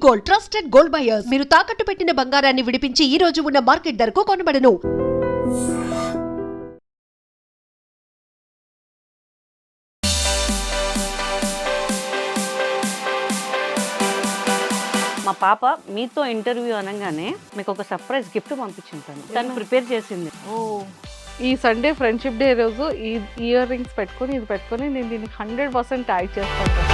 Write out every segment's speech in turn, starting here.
Gold, trusted gold buyers. మీరు తాకట్టు పెట్టిన బంగారాన్ని విడిపించి ఈ రోజు ఉన్న మార్కెట్ ధరకు కొనబడను. మా పాప మీతో ఇంటర్వ్యూ అనగానే మీకు ఒక సర్ప్రైజ్ గిఫ్ట్ పంపించుంటాను. తను ప్రిపేర్ చేసింది. ఈ సండే ఫ్రెండ్షిప్ డే రోజు ఈ ఇయర్ రింగ్స్ పెట్టుకొని ఇది పెట్టుకొని నేను దీనికి 100% ట్యాగ్ చేస్తాను.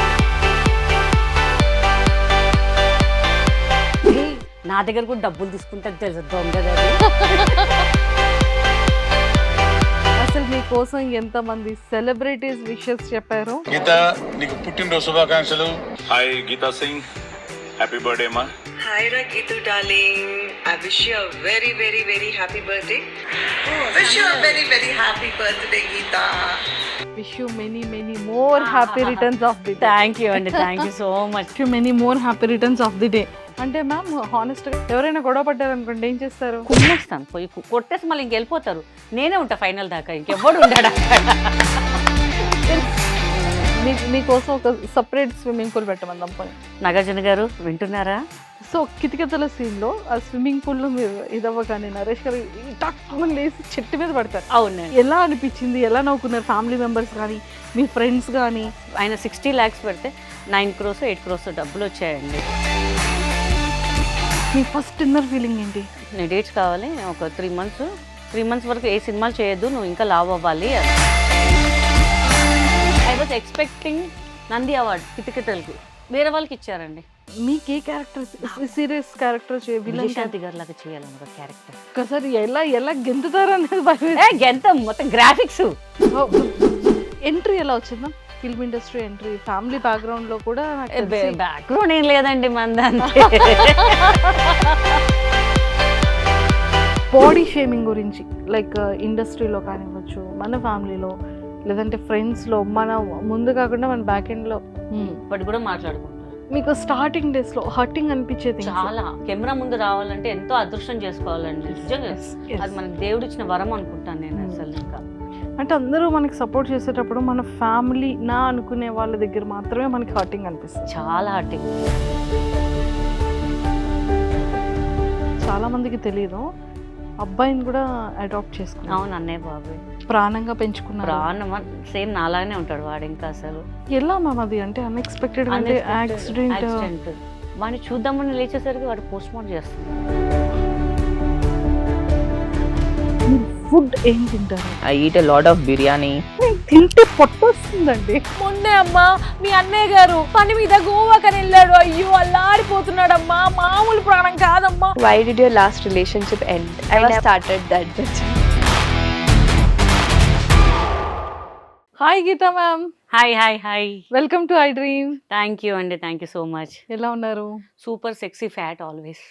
నా దగ్గర కూడా డబ్బులు తీసుకుంటే తెలుసు దొంగ. అసలు మీకోసం ఎంతమంది సెలబ్రిటీస్ విషెస్ చెప్పారు. గీత నీకు పుట్టినరోజు శుభాకాంక్షలు. Hi Geetha Singh, happy birthday మా. Hi Rakitu darling, I wish you a very very very happy birthday. Wish you a very very happy birthday Geeta. Wish you many more happy returns of the day. Thank you అండి, thank you so much. Wish you many more happy returns of the day. అంటే ma'am హానెస్ట్గా ఎవరైనా గొడవ పడ్డారు అనుకోండి ఏం చేస్తారు? కుమ్మేస్తాను, పోయి కొట్టేసి మళ్ళీ ఇంకెళ్ళిపోతారు. నేనే ఉంటా ఫైనల్ దాకా, ఇంకెవ్వడు ఉంటాడు అక్కడ. మీకోసం ఒక సపరేట్ స్విమ్మింగ్ పూల్ పెట్టమందాం పోనీ. నాగార్జున గారు వింటున్నారా? సో కితకితల సీన్లో ఆ స్విమ్మింగ్ పూల్లో మీరు ఇదవ్వగానే నరేష్ గారు టక్కున లేసి చెట్టు మీద పడతారు. అవునండి. ఎలా అనిపించింది, ఎలా నవ్వుకున్నారు ఫ్యామిలీ మెంబర్స్ కానీ మీ ఫ్రెండ్స్ కానీ? ఆయన 60 lakhs పెడితే 9 crores 8 crores డబ్బులు వచ్చాయండి. మీ ఫస్ట్ ఇన్నర్ ఫీలింగ్ ఏంటి? నీ డేట్స్ కావాలి, ఒక 3 months వరకు ఏ సినిమాలు చేయొద్దు, నువ్వు ఇంకా లావ్ అవ్వాలి. I was expecting Nandi award కితకితలకి, వేరే వాళ్ళకి ఇచ్చారండి. మీకు ఏ క్యారెక్టర్ సీరియస్ క్యారెక్టర్ విజయశాంతి గారి లాగా చేయాలని ఒక క్యారెక్టర్. ఒకసారి ఎలా గెంతుతారు అనేది గెంత మొత్తం గ్రాఫిక్స్. ఎంట్రీ ఎలా వచ్చిందా? Film industry entry, family background లో కూడా బ్యాక్గ్రౌండ్ ఏం లేదండి మందంతే. బాడీ షేమింగ్ గురించి లైక్ ఇండస్ట్రీలో కానివ్వచ్చు, మన ఫ్యామిలీలో, లేదంటే ఫ్రెండ్స్లో, మన ముందు కాకుండా మన బ్యాక్ ఎండ్లో ఇప్పటి కూడా మాట్లాడుకుంటారు. మీకు స్టార్టింగ్ డేస్లో హర్టింగ్ అనిపించేది? చాలా. కెమెరా ముందు రావాలంటే ఎంతో అదృష్టం చేసుకోవాలండి నిజంగా. అది మనకి దేవుడు ఇచ్చిన వరం అనుకుంటాను నేను అసలు. ఇంకా అంటే అందరూ మనకి సపోర్ట్ చేసేటప్పుడు మన ఫ్యామిలీ నా అనుకునే వాళ్ళ దగ్గర మాత్రమే మనకి హర్టింగ్ అనిపిస్తుంది. చాలా హర్టింగ్. చాలా మందికి తెలియదు, అబ్బాయిని కూడా అడాప్ట్ చేసుకున్నాను. అవును అన్నయ్య బాబాయ్ ప్రాణంగా పెంచుకున్నారు. ప్రాణం సేమ్ నాలాగానే ఉంటాడు వాడు. ఇంకా అసలు ఎలా మ్యామ్ అది? అంటే అన్ఎక్స్పెక్టెడ్ అంటే యాక్సిడెంట్. వాడిని చూద్దామని లేచేసరికి వాడు పోస్ట్ మార్టం చేస్తాడు. ఫుడ్ ఏం తింటారు? I eat a lot of biryani. తింటే పొట్టొస్తుందండి. మొన్నే అమ్మా మీ అన్నయ్య గారు పని మీద గోవాకని వెళ్ళాడు. అయ్యో అల్లాడిపోతున్నాడమ్మా, మామూలు ప్రాణం కాదమ్మా. Why did your last relationship end? I never started that bitch. Hi Geetha ma'am. Hi. Welcome to iDream. Thank you అండి, థ్యాంక్ యూ సో మచ్. ఎలా ఉన్నారు? Super sexy fat always.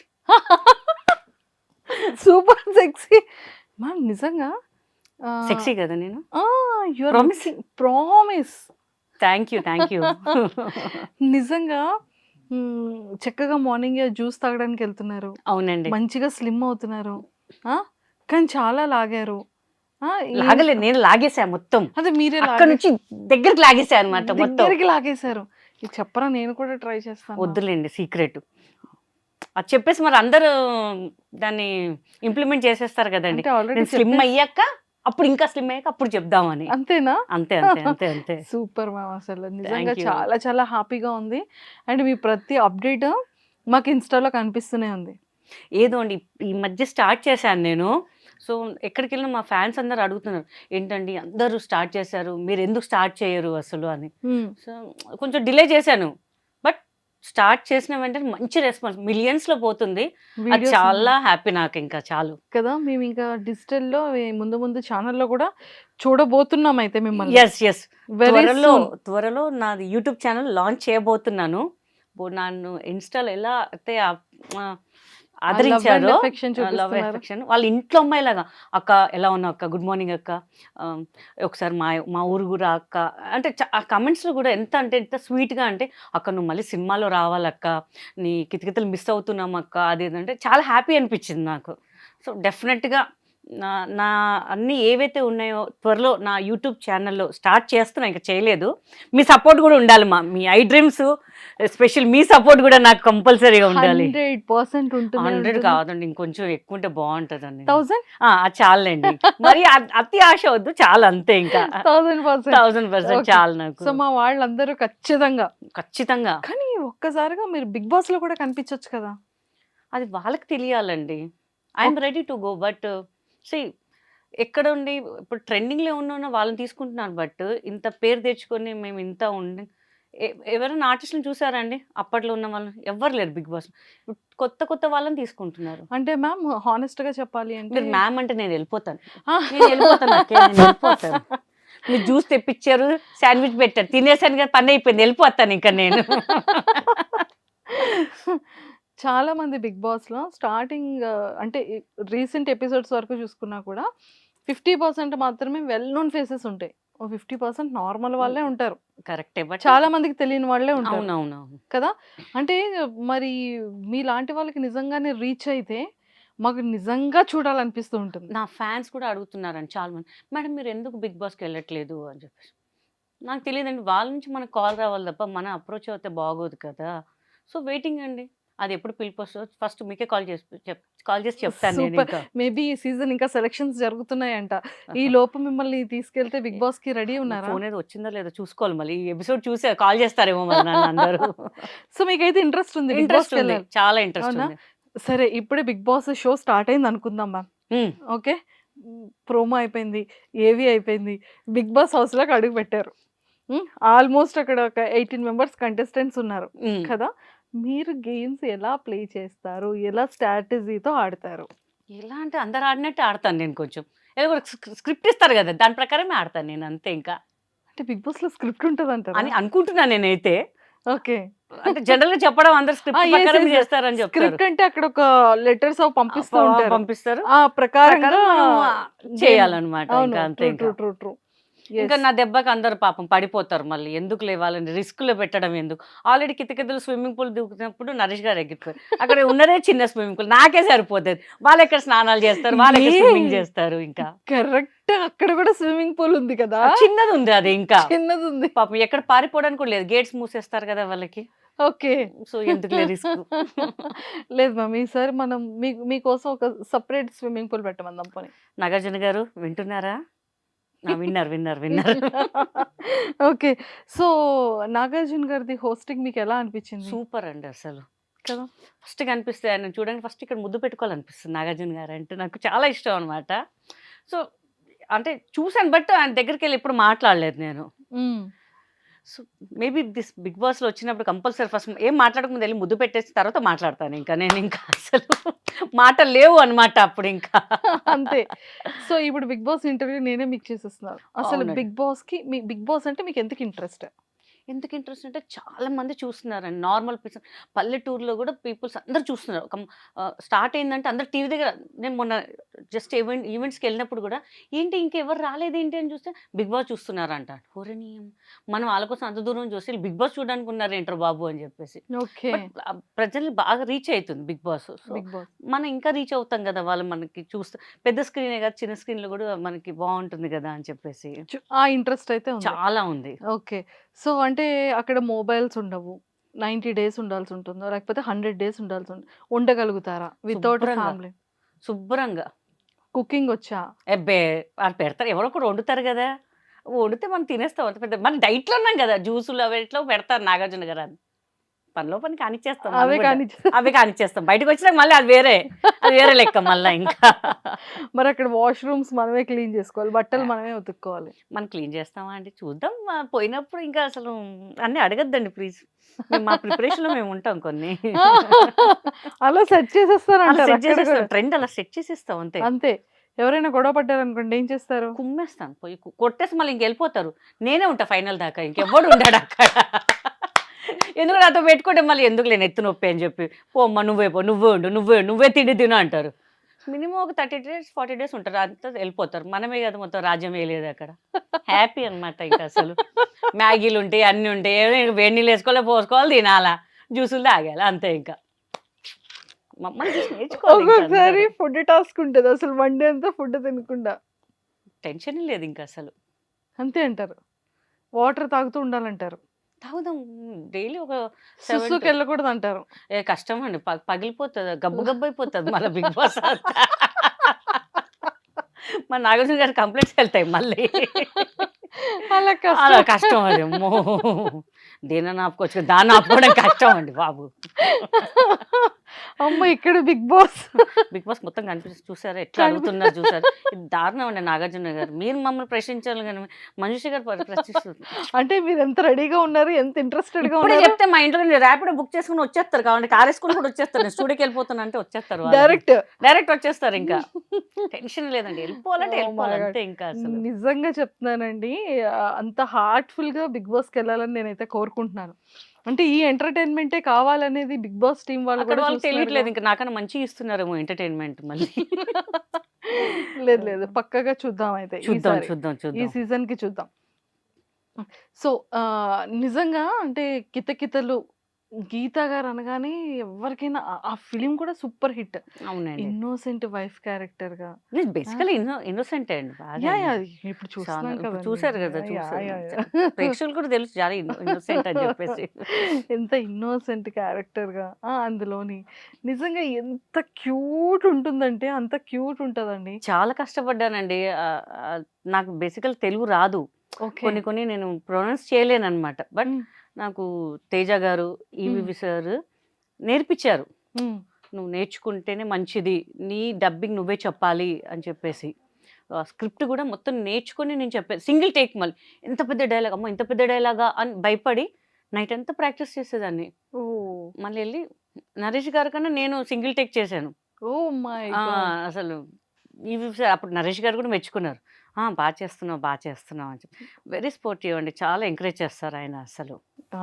Super sexy ma'am. నిజంగా sexy కదా నేను? Promise. Thank you. నిజంగా చక్కగా morning juice తాగడానికి వెళ్తున్నారు. అవునండి. మంచిగా స్లిమ్ అవుతున్నారు, కానీ చాలా లాగారు. లాగలేదు, నేను లాగేసా మొత్తం. అదే మీరే అక్కడ నుంచి దగ్గరికి లాగేసా అనమాట. మొత్తం దగ్గరికి లాగేశారు. ఇది చెప్పరా, నేను కూడా ట్రై చేస్తాను. వద్దులేండి సీక్రెట్ అది చెప్పేసి మరి అందరూ దాన్ని ఇంప్లిమెంట్ చేసేస్తారు కదండి. నేను స్లిమ్ అయ్యాక అప్పుడు, ఇంకా స్లిమ్ అయ్యాక అప్పుడు చెప్దామని. అంతేనా? అంతే. Super ma'am. అసలు నిజంగా చాలా చాలా హ్యాపీగా ఉంది. అండ్ మీ ప్రతి అప్డేట్ మాకు ఇన్స్టాలో కనిపిస్తూనే ఉంది. ఏదో అండి ఈ మధ్య స్టార్ట్ చేశాను నేను. సో ఎక్కడికి వెళ్ళినా మా ఫ్యాన్స్ అందరు అడుగుతున్నారు, ఏంటండి అందరూ స్టార్ట్ చేశారు, మీరు ఎందుకు స్టార్ట్ చేయరు అసలు అని. సో కొంచెం డిలే చేశాను, బట్ స్టార్ట్ చేసిన వెంటనే మంచి రెస్పాన్స్, మిలియన్స్లో పోతుంది. అది చాలా హ్యాపీ నాకు. ఇంకా చాలు కదా. మేము ఇంకా డిజిటల్లో ముందు ఛానల్లో కూడా చూడబోతున్నాం అయితే మిమ్మల్ని. ఎస్ త్వరలో నాది యూట్యూబ్ ఛానల్ లాంచ్ చేయబోతున్నాను. నన్ను ఇన్స్టాలో ఎలా అయితే ఆదరించారు, లవ్ ఎఫెక్షన్, వాళ్ళ ఇంట్లో అమ్మాయిలాగా, అక్క ఎలా ఉన్నా అక్క, గుడ్ మార్నింగ్ అక్క, ఒకసారి మా ఊరు కూడా అక్క అంటే ఆ కమెంట్స్లో కూడా ఎంత అంటే ఎంత స్వీట్గా అంటే, అక్క నువ్వు మళ్ళీ సినిమాలో రావాలక్క, నీ కితకితలు మిస్ అవుతున్నాం అక్క, అది అంటే చాలా హ్యాపీ అనిపించింది నాకు. సో డెఫినెట్గా నా అన్నీ ఏవైతే ఉన్నాయో త్వరలో నా యూట్యూబ్ ఛానల్లో స్టార్ట్ చేస్తున్నా, ఇంకా చేయలేదు. మీ సపోర్ట్ కూడా ఉండాలి. Me I dreams special me support కూడా నాకు కంపల్సరీగా ఉండాలి. 100% ఉంటుంది. 100 కాదండి, ఇంకొంచెం ఎక్కువ ఉంటే బాగుంటదండి. 1000 అది చాలండి, మరి అతి ఆశ వద్దు, చాలు అంతే. ఇంకా 1000%. 1000% Okay. చాలు నాకు. సో మా వాళ్ళందరూ ఖచ్చితంగా. ఖచ్చితంగా కానీ ఒక్కసారిగా మీరు బిగ్ బాస్ లో కూడా కనిపించొచ్చు కదా. అది వాళ్ళకి తెలియాలండి. I'm ready to go, but సి ఎక్కడ ఉండి ఇప్పుడు ట్రెండింగ్లో ఉన్న వాళ్ళని తీసుకుంటున్నారు. బట్ ఇంత పేరు తెచ్చుకొని మేము ఇంత ఉండి ఎవరైనా ఆర్టిస్టులను చూసారండి అప్పట్లో ఉన్న వాళ్ళని? ఎవ్వరు లేరు బిగ్ బాస్. కొత్త వాళ్ళని తీసుకుంటున్నారు. అంటే మ్యామ్ హానెస్ట్ గా చెప్పాలి అంటే మీరు మ్యామ్ అంటే నేను వెళ్ళిపోతాను. ఆ. నేను వెళ్ళిపోతాను అక్కే, నేను వెళ్ళిపోతాను. మీరు జ్యూస్ తెప్పించారు, శాండ్విచ్ పెట్టారు, తినేసాను కదా, పని అయిపోయింది, వెళ్ళిపోతాను ఇంకా నేను. చాలా మంది బిగ్ బాస్ లో స్టార్టింగ్ అంటే రీసెంట్ ఎపిసోడ్స్ వరకు చూసుకున్నా కూడా 50% మాత్రమే వెల్ నోన్ ఫేసెస్ ఉంటాయి. 50% నార్మల్ వాళ్ళే ఉంటారు. కరెక్టే, బట్ చాలా మందికి తెలియని వాళ్ళే ఉంటారు అవునవునవును. కదా. అంటే మరి మీలాంటి వాళ్ళకి నిజంగానే రీచ్ అయితే మాకు నిజంగా చూడాలనిపిస్తూ ఉంటుంది. నా ఫ్యాన్స్ కూడా అడుగుతున్నారండి చాలా మంది, మేడం మీరు ఎందుకు బిగ్ బాస్కి వెళ్ళట్లేదు అని చెప్పేసి. నాకు తెలియదండి, వాళ్ళ నుంచి మనకు కాల్ రావాలి తప్ప మన అప్రోచ్ అయితే బాగోదు కదా. సో వెయిటింగ్ అండి, అది ఎప్పుడు పిలుపు వస్తుందో ఫస్ట్ మీకే కాల్ చేసి చెప్తాను నేను. Super. ఇంకా మేబీ ఈ సీజన్ ఇంకా సెలక్షన్స్ జరుగుతున్నాయంట. ఈ లోపు మిమ్మల్ని తీసుకెళ్తే బిగ్ బాస్ కి రెడీ ఉన్నారా? ఫోన్ ఏదో వచ్చిందో లేదో చూసుకోవాలి, మళ్ళీ ఈ ఎపిసోడ్ చూసే కాల్ చేస్తారేమో మరి నన్ను అందరూ. సో మీకైతే ఇంట్రెస్ట్ ఉంది బిగ్ బాస్ ఇంట్రెస్ట్ ఉంది, చాలా ఇంట్రెస్ట్ అవునా? ఉంది. సరే ఇప్పుడే బిగ్ బాస్ షో స్టార్ట్ అయింది అనుకుందాం మ్యామ్. ఉమ్, ఓకే, ప్రోమో అయిపోయింది, ఏవి అయిపోయింది, బిగ్ బాస్ హౌస్ లోకి అడుగు పెట్టారు. ఆల్మోస్ట్ అక్కడ ఒక 18 మెంబర్స్ కంటెస్టెంట్స్ ఉన్నారు ఉమ్. కదా. మీరు గేమ్స్ ఎలా ప్లే చేస్తారు, ఎలా స్ట్రాటజీతో ఆడతారు? ఎలా అంటే అందరు ఆడినట్టు ఆడతాను నేను. కొంచెం ఏదో కూడా స్క్రిప్ట్ ఇస్తారు కదా, దాని ప్రకారమే ఆడతాను నేను, అంతే. ఇంకా అంటే బిగ్ బాస్ లో స్క్రిప్ట్ ఉంటుంది అంటారా? అని అనుకుంటున్నాను నేనైతే. ఓకే, అంటే జనరల్ గా చెప్పడం అందరు స్క్రిప్ట్ ప్రకారం చేస్తారని చెప్తారు. స్క్రిప్ట్ అంటే అక్కడ ఒక లెటర్స్ పంపిస్తూ ఉంటారు, పంపిస్తారు, ఆ ప్రకారంగా ప్రకారం మనం చేయాలన్నమాట. అవును, ఇంకా అంతే. ట్రూ ఇంకా ట్రూ ట్రూ. ఇంకా నా దెబ్బకి అందరు పాపం పడిపోతారు, మళ్ళీ ఎందుకు లేవాలని రిస్క్లో పెట్టడం ఎందుకు. ఆల్రెడీ కితకితలు స్విమ్మింగ్ పూల్ దిగుతున్నప్పుడు నరేష్ గారు ఎగిరిపోయారు. అక్కడ ఉన్నదే చిన్న స్విమ్మింగ్ పూల్, నాకే సరిపోతుంది. వాళ్ళు ఎక్కడ స్నానాలు చేస్తారు, వాళ్ళు ఎక్కడ స్విమ్మింగ్ చేస్తారు. ఇంకా కరెక్ట్, అక్కడ కూడా స్విమ్మింగ్ పూల్ ఉంది కదా, చిన్నది ఉంది అది, ఇంకా చిన్నది ఉంది. పాపం ఎక్కడ పారిపోవడానికి కూడా లేదు, గేట్స్ మూసేస్తారు కదా వాళ్ళకి. ఓకే, సో ఎందుకు లేదు రిస్క్. లేదు మ్యామ్, ఈసారి మనం మీకోసం ఒక సపరేట్ స్విమ్మింగ్ పూల్ పెట్టమందాం పోనీ. నాగార్జున గారు వింటున్నారా? విన్నర్. ఓకే, సో నాగార్జున గారిది హోస్టింగ్ మీకు ఎలా అనిపించింది? సూపర్ అండి అసలు. కదా, ఫస్ట్ కనిపిస్తే ఆయన చూడండి, ఫస్ట్ ఇక్కడ ముద్దు పెట్టుకోవాలనిపిస్తుంది. నాగార్జున గారు అంటే నాకు చాలా ఇష్టం అనమాట. సో అంటే చూశాను, బట్ ఆయన దగ్గరికి వెళ్ళి ఎప్పుడు మాట్లాడలేదు నేను. సో మేబీ దిస్ బిగ్ బాస్లో వచ్చినప్పుడు కంపల్సరీ ఫస్ట్ ఏం మాట్లాడకముందు వెళ్ళి ముద్దు పెట్టేసి తర్వాత మాట్లాడతాను. ఇంకా నేను ఇంకా అసలు మాటలు లేవు అనమాట అప్పుడు ఇంకా. అంతే. సో ఇప్పుడు బిగ్ బాస్ ఇంటర్వ్యూ నేనే మీకు చేసేస్తున్నాను. అసలు అవునండి. బిగ్ బాస్ అంటే మీకు ఎందుకు ఇంట్రెస్ట్? ఎందుకు ఇంట్రెస్ట్ అంటే చాలా మంది చూస్తున్నారండి. నార్మల్ పల్లెటూరులో కూడా పీపుల్స్ అందరు చూస్తున్నారు. స్టార్ట్ అయిందంటే అందరు టీవీ దగ్గర. నేను మొన్న జస్ట్ ఈవెంట్స్కి వెళ్ళినప్పుడు కూడా ఏంటి ఇంకెవరు రాలేదు ఏంటి అని చూస్తే బిగ్ బాస్ చూస్తున్నారు అంట. ఓరనీయం, మనం వాళ్ళ కోసం అంత దూరం చూస్తే బిగ్ బాస్ చూడడానికి ఉన్నారు ఏంట్రా బాబు అని చెప్పేసి. ఓకే, ప్రజలు బాగా రీచ్ అవుతుంది బిగ్ బాస్. బిగ్ బాస్ మనం ఇంకా రీచ్ అవుతాం కదా, వాళ్ళు మనకి చూస్తే పెద్ద స్క్రీనే కదా, చిన్న స్క్రీన్లో కూడా మనకి బాగుంటుంది కదా అని చెప్పేసి ఆ ఇంట్రెస్ట్ అయితే ఉంది. చాలా ఉంది. ఓకే, సో అంటే అక్కడ మొబైల్స్ ఉండవు, 90 డేస్ ఉండాల్సి ఉంటుందో లేకపోతే 100 డేస్ ఉండాల్సి ఉంటుంది, ఉండగలుగుతారా వితౌట్ శుభ్రంగా. ఫ్యామిలీ? శుభ్రంగా. కుకింగ్ వచ్చా? ఎబ్బే వాళ్ళు పెడతారు, ఎవరో ఒకరు వండుతారు కదా, వండితే మనం తినేస్తాం. అంత పెద్ద మన డైట్లో ఉన్నాం కదా, జ్యూసులు అవి ఎట్లా పెడతారు నాగార్జున గారు. అది పనిలో పని కానిచ్చేస్తాం మనం అవే కూడా. కానీ అవే కానిచ్చేస్తాం. బయటకు వచ్చినాక మళ్ళీ అది వేరే లెక్క మళ్ళీ. ఇంకా మరి అక్కడ వాష్రూమ్స్ మనమే క్లీన్ చేసుకోవాలి, బట్టలు మనమే ఉతుక్కోవాలి. మనం క్లీన్ చేస్తామా అండి, చూద్దాం. పోయినప్పుడు ఇంకా అసలు అన్నీ అడగద్దండి ప్లీజ్. మా ప్రిపరేషన్లో మేము ఉంటాం కొన్ని. అలా సెట్ చేసేస్తారు, ట్రెండ్ అలా సెట్ చేసేస్తాం అంతే. అంతే. ఎవరైనా గొడవ పడ్డారు అనుకోండి ఏం చేస్తారు? కుమ్మేస్తాను, పోయి కొట్టేసి మళ్ళీ ఇంకెళ్ళిపోతారు. నేనే ఉంటా ఫైనల్ దాకా, ఇంకెవ్వడు ఉంటాడు అక్కడ. ఎందుకు నాతో పెట్టుకుంటే మళ్ళీ ఎందుకు లేని ఎత్తు నొప్పి అని చెప్పి, పోమ్మ నువ్వే పో, నువ్వే తిండి తిను అంటారు. మినిమం ఒక 30 days 40 days ఉంటారు, అంతా వెళ్ళిపోతారు. మనమే కదా మొత్తం రాజ్యం వేయలేదు అక్కడ. హ్యాపీ అనమాట ఇంకా అసలు. మ్యాగీలు ఉంటాయి, అన్నీ ఉంటాయి, వేడి నీళ్ళు వేసుకోవాలి, పోసుకోవాలి, తినాలా, జ్యూసులు తాగాలి, అంతే. ఇంకా మమ్మల్ని చూసి నేర్చుకోవాలి. ఒక్కొక్కసారి ఫుడ్ టాస్క్ ఉంటుంది, అసలు వన్ డే అంతా ఫుడ్ తినకుండా టెన్షన్ లేదు ఇంకా అసలు. అంతే అంటారు. వాటర్ తాగుతూ ఉండాలంటారు. తాగుదాం డైలీ ఒక 7 సుస్సుకి వెళ్ళకూడదు అంటారు. కష్టం అండి, పగిలిపోతుంది, గబ్బు గబ్బు అయిపోతుంది మళ్ళీ బిగ్ బాస్ మా నాగార్జున గారి కంప్లైంట్స్ వెళ్తాయి మళ్ళీ. అలా అలా కష్టం. కష్టం అది, అమ్మో దేనన్నా ఆపుకోవచ్చు కదా, దాన్ని ఆపుకోవడం కష్టం అండి బాబు. అమ్మ ఇక్కడ బిగ్ బాస్. బిగ్ బాస్ మొత్తం కనిపిస్తుంది, చూసారా ఎట్లా అడుగుతున్నారు చూసారు. ఇది దారుణం అండి నాగార్జున గారు, మీరు మమ్మల్ని ప్రశ్నించాలి కానీ మంజుష గారు ప్రశ్నిస్తుంది. అంటే మీరు ఎంత రెడీగా ఉన్నారు, ఎంత ఇంట్రెస్టెడ్ గా ఇప్పుడే ఉన్నారు. చెప్తే మా ఇంట్లో నేను ర్యాపిడో బుక్ చేసుకుని వచ్చేస్తారు, కావాలి కార్ వేసుకుని కూడా వచ్చేస్తారు, నేను స్టూడియోకి వెళ్ళిపోతాను అంటే వచ్చేస్తారు, డైరెక్ట్ వచ్చేస్తారు, ఇంకా టెన్షన్ లేదండి, వెళ్ళిపోవాలంటే Oh my వెళ్ళిపోవాలి God. అంతే ఇంకా అసలు. నిజంగా చెప్తున్నానండి, అంత హార్ట్ఫుల్ గా బిగ్ బాస్ కి వెళ్ళాలని నేనైతే కోరుకుంటున్నాను. అంటే ఈ ఎంటర్టైన్మెంటే కావాలనేది బిగ్ బాస్ టీం వాళ్ళు అక్కడ కూడా వాళ్ళకి తెలియట్లేదు, చూస్తున్నారు. ఇంకా నాకన్నా మంచిగా ఇస్తున్నారేమో ఎంటర్టైన్మెంట్ మళ్ళీ. లేదు లేదు, పక్కగా చూద్దాం అయితే చూద్దాం ఈసారి. చూద్దాం ఈ చూద్దాం. సీజన్ కి చూద్దాం. సో నిజంగా అంటే కితకితలు గీత గారు అనగానే ఎవరికైనా ఆ ఫిలిం కూడా సూపర్ హిట్. అవునండి, ఇన్నోసెంట్ వైఫ్ క్యారెక్టర్ గా. నేను బేసికలీ ఇన్నోసెంట్ అండి యా బాగా. యా ఇప్పుడు చూస్తున్నాం ఇప్పుడు కదా. చూసారు కదా, చూసారు ప్రేక్షకులు కూడా తెలుసు చాలా ఇన్నోసెంట్ అని చెప్పేసి. ఎంత ఇన్నోసెంట్ క్యారెక్టర్ గా అందులోని నిజంగా ఎంత క్యూట్ ఉంటుందంటే అంత క్యూట్ ఉంటదండి. చాలా కష్టపడ్డానండి, నాకు బేసికల్ తెలుగు రాదు, ఓకే. కొన్ని నేను ప్రొనౌన్స్ చేయలేను అనమాట. బట్ నాకు తేజ గారు, ఈవివి సార్ నేర్పించారు, నువ్వు నేర్చుకుంటేనే మంచిది, నీ డబ్బింగ్ నువ్వే చెప్పాలి అని చెప్పేసి. స్క్రిప్ట్ కూడా మొత్తం నేర్చుకొని నేను చెప్పాను, సింగిల్ టేక్. మళ్ళీ ఎంత పెద్ద డైలాగ్, అమ్మో ఇంత పెద్ద డైలాగా అని భయపడి నైట్ అంతా ప్రాక్టీస్ చేసేదాన్ని. మళ్ళీ వెళ్ళి నరేష్ గారి కన్నా నేను సింగిల్ టేక్ చేశాను. ఓ మై అసలు ఈవి సార్ అప్పుడు నరేష్ గారు కూడా మెచ్చుకున్నారు, బాగా చేస్తున్నావు అని చెప్పి. వెరీ స్పోర్టివ్ అండి, చాలా ఎంకరేజ్ చేస్తారు ఆయన అసలు.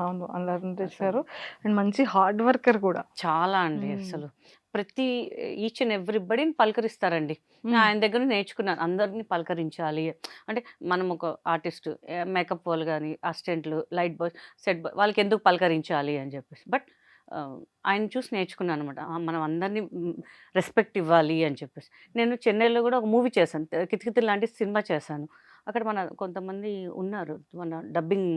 అవును, అలా చేశారు. అండ్ మంచి హార్డ్ వర్కర్ కూడా. చాలా అండి, అసలు ప్రతి ఈచ్ అండ్ ఎవ్రీబడిని పలకరిస్తారండి. ఆయన దగ్గర నేర్చుకున్నాను, అందరినీ పలకరించాలి అంటే. మనం ఒక ఆర్టిస్ట్, మేకప్ వాళ్ళు కానీ, అసిస్టెంట్లు, లైట్ బాయ్, సెట్ బాయ్, వాళ్ళకి ఎందుకు పలకరించాలి అని చెప్పేసి. బట్ ఆయన చూసి నేర్చుకున్నాను అనమాట, మనం అందరినీ రెస్పెక్ట్ ఇవ్వాలి అని చెప్పేసి. నేను చెన్నైలో కూడా ఒక మూవీ చేశాను, కితకితలు లాంటి సినిమా చేశాను. అక్కడ మన కొంతమంది ఉన్నారు, మన డబ్బింగ్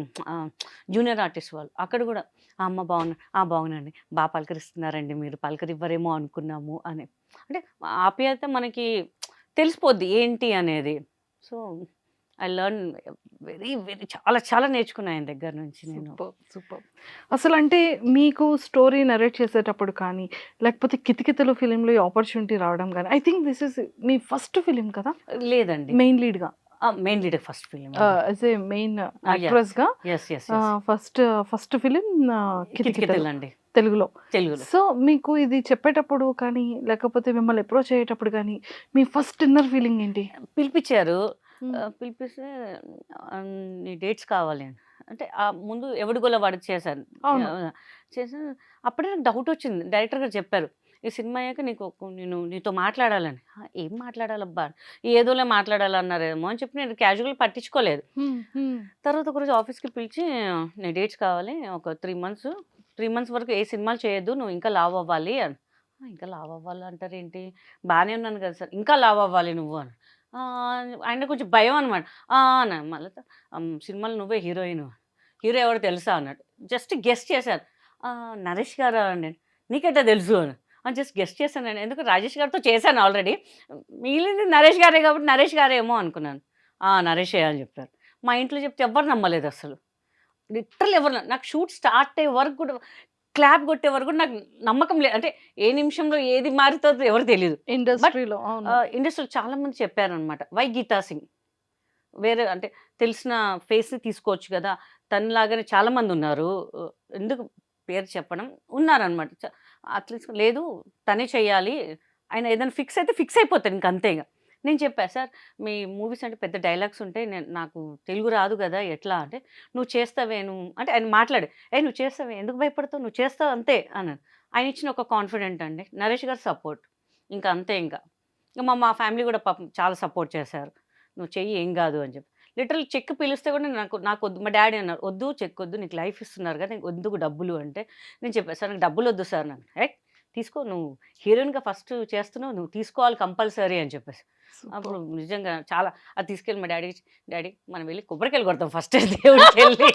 జూనియర్ ఆర్టిస్ట్ వాళ్ళు. అక్కడ కూడా అమ్మ బాగున్నాండి, బాగా పలకరిస్తున్నారండి, మీరు పలకరివ్వరేమో అనుకున్నాము అని. అంటే ఆప్యాయత మనకి తెలిసిపోద్ది ఏంటి అనేది. సో ఐ లెర్న్ వెరీ చాలా నేర్చుకున్నా ఆయన దగ్గర నుంచి నేను. సూపర్. అసలు అంటే మీకు స్టోరీ నరేట్ చేసేటప్పుడు కానీ, లేకపోతే కితకితలు ఫిలింలో ఈ ఆపర్చునిటీ రావడం కానీ, I think this is me first film కదా లేదండి, మెయిన్ లీడ్ గా? Main leader first film, as a main actress గా ఫస్ట్ ఫిలిం కితకితలు అండి తెలుగులో. తెలుగులో. సో మీకు ఇది చెప్పేటప్పుడు కానీ, లేకపోతే మిమ్మల్ని అప్రోచ్ అయ్యేటప్పుడు కానీ, మీ ఫస్ట్ ఇన్నర్ ఫీలింగ్ ఏంటి? పిలిపించారు, పిలిపిస్తే నీ డేట్స్ కావాలి అని అంటే, ఆ ముందు ఎవడిగోల వాడికి చేశాను. అవును. చేశాను, అప్పుడే నాకు డౌట్ వచ్చింది. డైరెక్టర్ గారు చెప్పారు, ఈ సినిమా అయ్యాక నేను నీతో మాట్లాడాలని. ఏం మాట్లాడాలబ్బా, ఏదోలే మాట్లాడాలన్నారేమో అని చెప్పి నేను క్యాజువల్ పట్టించుకోలేదు. తర్వాత ఒకరోజు ఆఫీస్కి పిలిచి, నీ డేట్స్ కావాలి, ఒక 3 months వరకు ఏ సినిమాలు చేయొద్దు, నువ్వు ఇంకా లావ్ అవ్వాలి అని. ఇంకా లావ్ అవ్వాలి అంటారు ఏంటి, బాగానే ఉన్నాను కదా సార్, ఇంకా లావ్ అవ్వాలి నువ్వు అని. ఆయన కొంచెం భయం అనమాట. మళ్ళీ సినిమాలో నువ్వే హీరో ఎవరు తెలుసా అన్నాడు. జస్ట్ గెస్ట్ చేశాను, నరేష్ గారు అండి, నీకెట్టా తెలుసు అని. జస్ట్ గెస్ట్ చేశానండి, ఎందుకు రాజేష్ గారితో చేశాను ఆల్రెడీ, మిగిలింది నరేష్ గారే కాబట్టి నరేష్ గారేమో అనుకున్నాను. నరేషే అని చెప్పారు. మా ఇంట్లో చెప్తే ఎవరు నమ్మలేదు అసలు, లిటరల్ ఎవరు. నాకు షూట్ స్టార్ట్ అయ్యే వరకు కూడా, క్లాప్ కొట్టే వరకు కూడా నాకు నమ్మకం లేదు. అంటే ఏ నిమిషంలో ఏది మారుతుందో ఎవరు తెలియదు ఇండస్ట్రీలో. ఇండస్ట్రీలో చాలా మంది చెప్పారనమాట, వై గీతా సింగ్, వేరే అంటే తెలిసిన ఫేస్ని తీసుకోవచ్చు కదా, తనలాగానే చాలామంది ఉన్నారు, ఎందుకు పేరు చెప్పడం ఉన్నారనమాట. అట్లీస్ట్ లేదు తనే చెయ్యాలి, ఆయన ఏదైనా ఫిక్స్ అయితే ఫిక్స్ అయిపోతాను ఇంక అంతేగా. నేను చెప్పా, సార్ మీ మూవీస్ అంటే పెద్ద డైలాగ్స్ ఉంటాయి, నాకు తెలుగు రాదు కదా ఎట్లా అంటే, నువ్వు చేస్తావే అంటే ఆయన మాట్లాడే, నువ్వు చేస్తావే, ఎందుకు భయపడతావు, నువ్వు చేస్తావు అంతే అన్నాను. ఆయన ఇచ్చిన ఒక కాన్ఫిడెంట్ అండి, నరేష్ గారు సపోర్ట్, ఇంకా అంతే. ఇంకా మా ఫ్యామిలీ కూడా పాపం చాలా సపోర్ట్ చేశారు, నువ్వు చెయ్యి ఏం కాదు అని చెప్పి. లిటరల్ చెక్ పిలిస్తే కూడా నాకు వద్దు, మా డాడీ అన్నారు, వద్దు చెక్ వద్దు, నీకు లైఫ్ ఇస్తున్నారు కదా, నీకు వద్దు డబ్బులు అంటే. నేను చెప్పాను, సార్ నాకు డబ్బులు వద్దు సార్, నాకు తీసుకో, నువ్వు హీరోయిన్గా ఫస్ట్ చేస్తున్నావు, నువ్వు తీసుకోవాలి కంపల్సరీ అని చెప్పేసి. అప్పుడు నిజంగా చాలా అది తీసుకెళ్ళి మా డాడీ మనం వెళ్ళి కొబ్బరికాయలు కొడతాం ఫస్ట్ దేవుడికి వెళ్ళి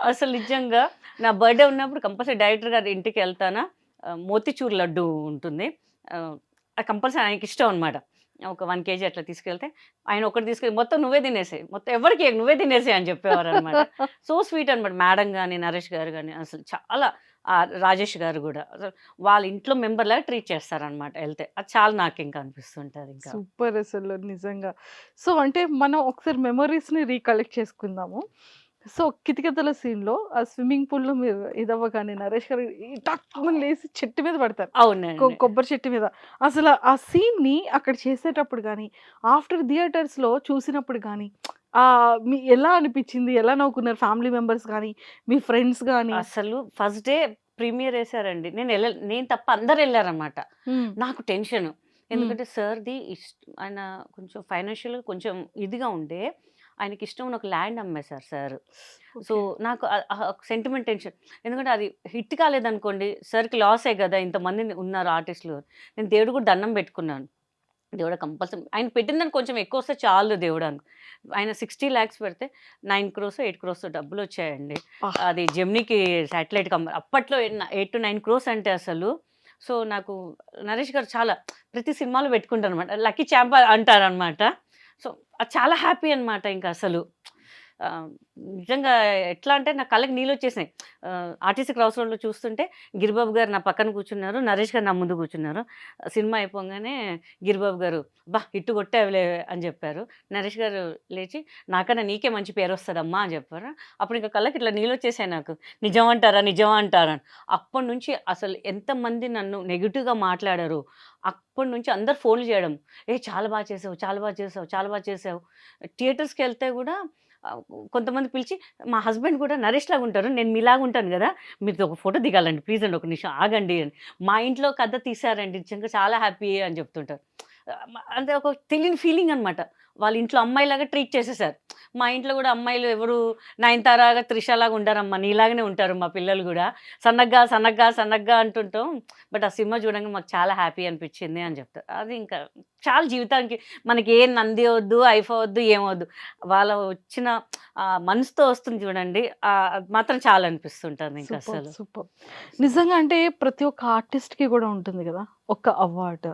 అసలు నిజంగా నా బర్త్డే ఉన్నప్పుడు కంపల్సరీ డైరెక్టర్ గారి ఇంటికి వెళ్తానా, మోతిచూర్ లడ్డు ఉంటుంది, అది కంపల్సరీ ఆయనకి ఇష్టం అనమాట. ఒక 1 kg అట్లా తీసుకెళ్తే ఆయన ఒకటి తీసుకెళ్ళి మొత్తం నువ్వే తినేసాయి, మొత్తం ఎవరికి ఇయ్యకు, నువ్వే తినేసాయి అని చెప్పేవారు అనమాట. సో స్వీట్ అనమాట. మేడం కానీ నరేష్ గారు కానీ అసలు చాలా, రాజేష్ గారు కూడా అసలు వాళ్ళ ఇంట్లో మెంబర్ లాగా ట్రీట్ చేస్తారనమాట వెళ్తే. అది చాలా నాకు ఇంకా అనిపిస్తుంటుంది ఇంకా. సూపర్ అసలు నిజంగా. సో అంటే మనం ఒకసారి మెమరీస్ని రీకలెక్ట్ చేసుకుందాము. సో కితకితల సీన్లో ఆ స్విమ్మింగ్ పూల్లో మీరు ఇదవ్వగానే నరేష్ గారు టక్కుమని లేసి చెట్టు మీద పడతారు, అవునండి. కొబ్బరి చెట్టు మీద. అసలు ఆ సీన్ని అక్కడ చేసేటప్పుడు కానీ ఆఫ్టర్ థియేటర్స్లో చూసినప్పుడు కానీ మీ ఎలా అనిపించింది, ఎలా నవ్వుకున్నారు ఫ్యామిలీ మెంబర్స్ కానీ మీ ఫ్రెండ్స్ కానీ? అసలు ఫస్ట్ డే ప్రీమియర్ వేసారండి, నేను తప్ప అందరు వెళ్ళారనమాట. నాకు టెన్షన్, ఎందుకంటే సార్ది ఆయన కొంచెం ఫైనాన్షియల్గా కొంచెం ఇదిగా ఉండే, ఆయనకి ఇష్టం ఉన్న ఒక ల్యాండ్ అమ్మేశారు సార్. సో నాకు సెంటిమెంట్ టెన్షన్, ఎందుకంటే అది హిట్ కాలేదనుకోండి సార్కి లాసే కదా, ఇంతమంది ఉన్నారు ఆర్టిస్టులు. నేను దేవుడు కూడా దండం పెట్టుకున్నాను, దేవుడు కంపల్సరీ ఆయన పెట్టిందని కొంచెం ఎక్కువ వస్తే చాలు దేవుడు అని. ఆయన 60 lakhs పెడితే 9 crores 8 crores డబ్బులు వచ్చాయండి. అది జెమ్నీకి శాటిలైట్ కంపెనీ అప్పట్లో 8 to 9 crores అంటే అసలు. సో నాకు నరేష్ గారు చాలా ప్రతి సినిమాలో పెట్టుకుంటారు అనమాట, లక్కీ ఛాంప్ అంటారనమాట. సో అది చాలా హ్యాపీ అనమాట ఇంకా అసలు. నిజంగా ఎట్లా అంటే నా కళ్ళకి నీళ్ళు వచ్చేసినాయి. ఆర్టీసీ క్రాస్ రోడ్లో చూస్తుంటే గిరిబాబు గారు నా పక్కన కూర్చున్నారు, నరేష్ గారు నా ముందు కూర్చున్నారు. సినిమా అయిపోగానే గిరిబాబు గారు బా ఇట్టు కొట్టావులే అని చెప్పారు. నరేష్ గారు లేచి నాకన్నా నీకే మంచి పేరు వస్తుందమ్మా అని చెప్పారు. అప్పుడు ఇంకా కళ్ళకి ఇట్లా నీళ్ళు వచ్చేసాయి నాకు, నిజం అంటారా అని. అప్పటి నుంచి అసలు ఎంతమంది నన్ను నెగిటివ్గా మాట్లాడారు, అప్పటి నుంచి అందరు ఫోన్లు చేయడం, చాలా బాగా చేసావు. థియేటర్స్కి వెళ్తే కూడా కొంతమంది పిలిచి, మా హస్బెండ్ కూడా నరేష్ లాగా ఉంటారు, నేను మీలాగా ఉంటాను కదా, మీతో ఒక ఫోటో దిగాలండి ప్లీజ్ అండి, ఒక నిమిషం ఆగండి అని. మా ఇంట్లో కథ తీశారండి, నిజంగా చాలా హ్యాపీ అని చెప్తుంటారు. అంటే ఒక తెలియని ఫీలింగ్ అనమాట. వాళ్ళ ఇంట్లో అమ్మాయిలాగా ట్రీట్ చేసేసారు. మా ఇంట్లో కూడా అమ్మాయిలు ఎవరు నయనతారగా త్రిషలాగా ఉంటారమ్మా, నీలాగానే ఉంటారు మా పిల్లలు కూడా, సన్నగ్గా అంటుంటాం. బట్ ఆ సినిమా చూడంగా మాకు చాలా హ్యాపీ అనిపించింది అని చెప్తారు. అది ఇంకా చాలా జీవితానికి మనకి ఏ నంది వద్దు, ఐఫా వద్దు, ఏమవద్దు, వాళ్ళ వచ్చిన మనసుతో వస్తుంది చూడండి, అది మాత్రం చాలా అనిపిస్తుంటుంది ఇంకా అసలు. సూపర్. నిజంగా అంటే ప్రతి ఒక్క ఆర్టిస్ట్కి కూడా ఉంటుంది కదా ఒక అవార్డు,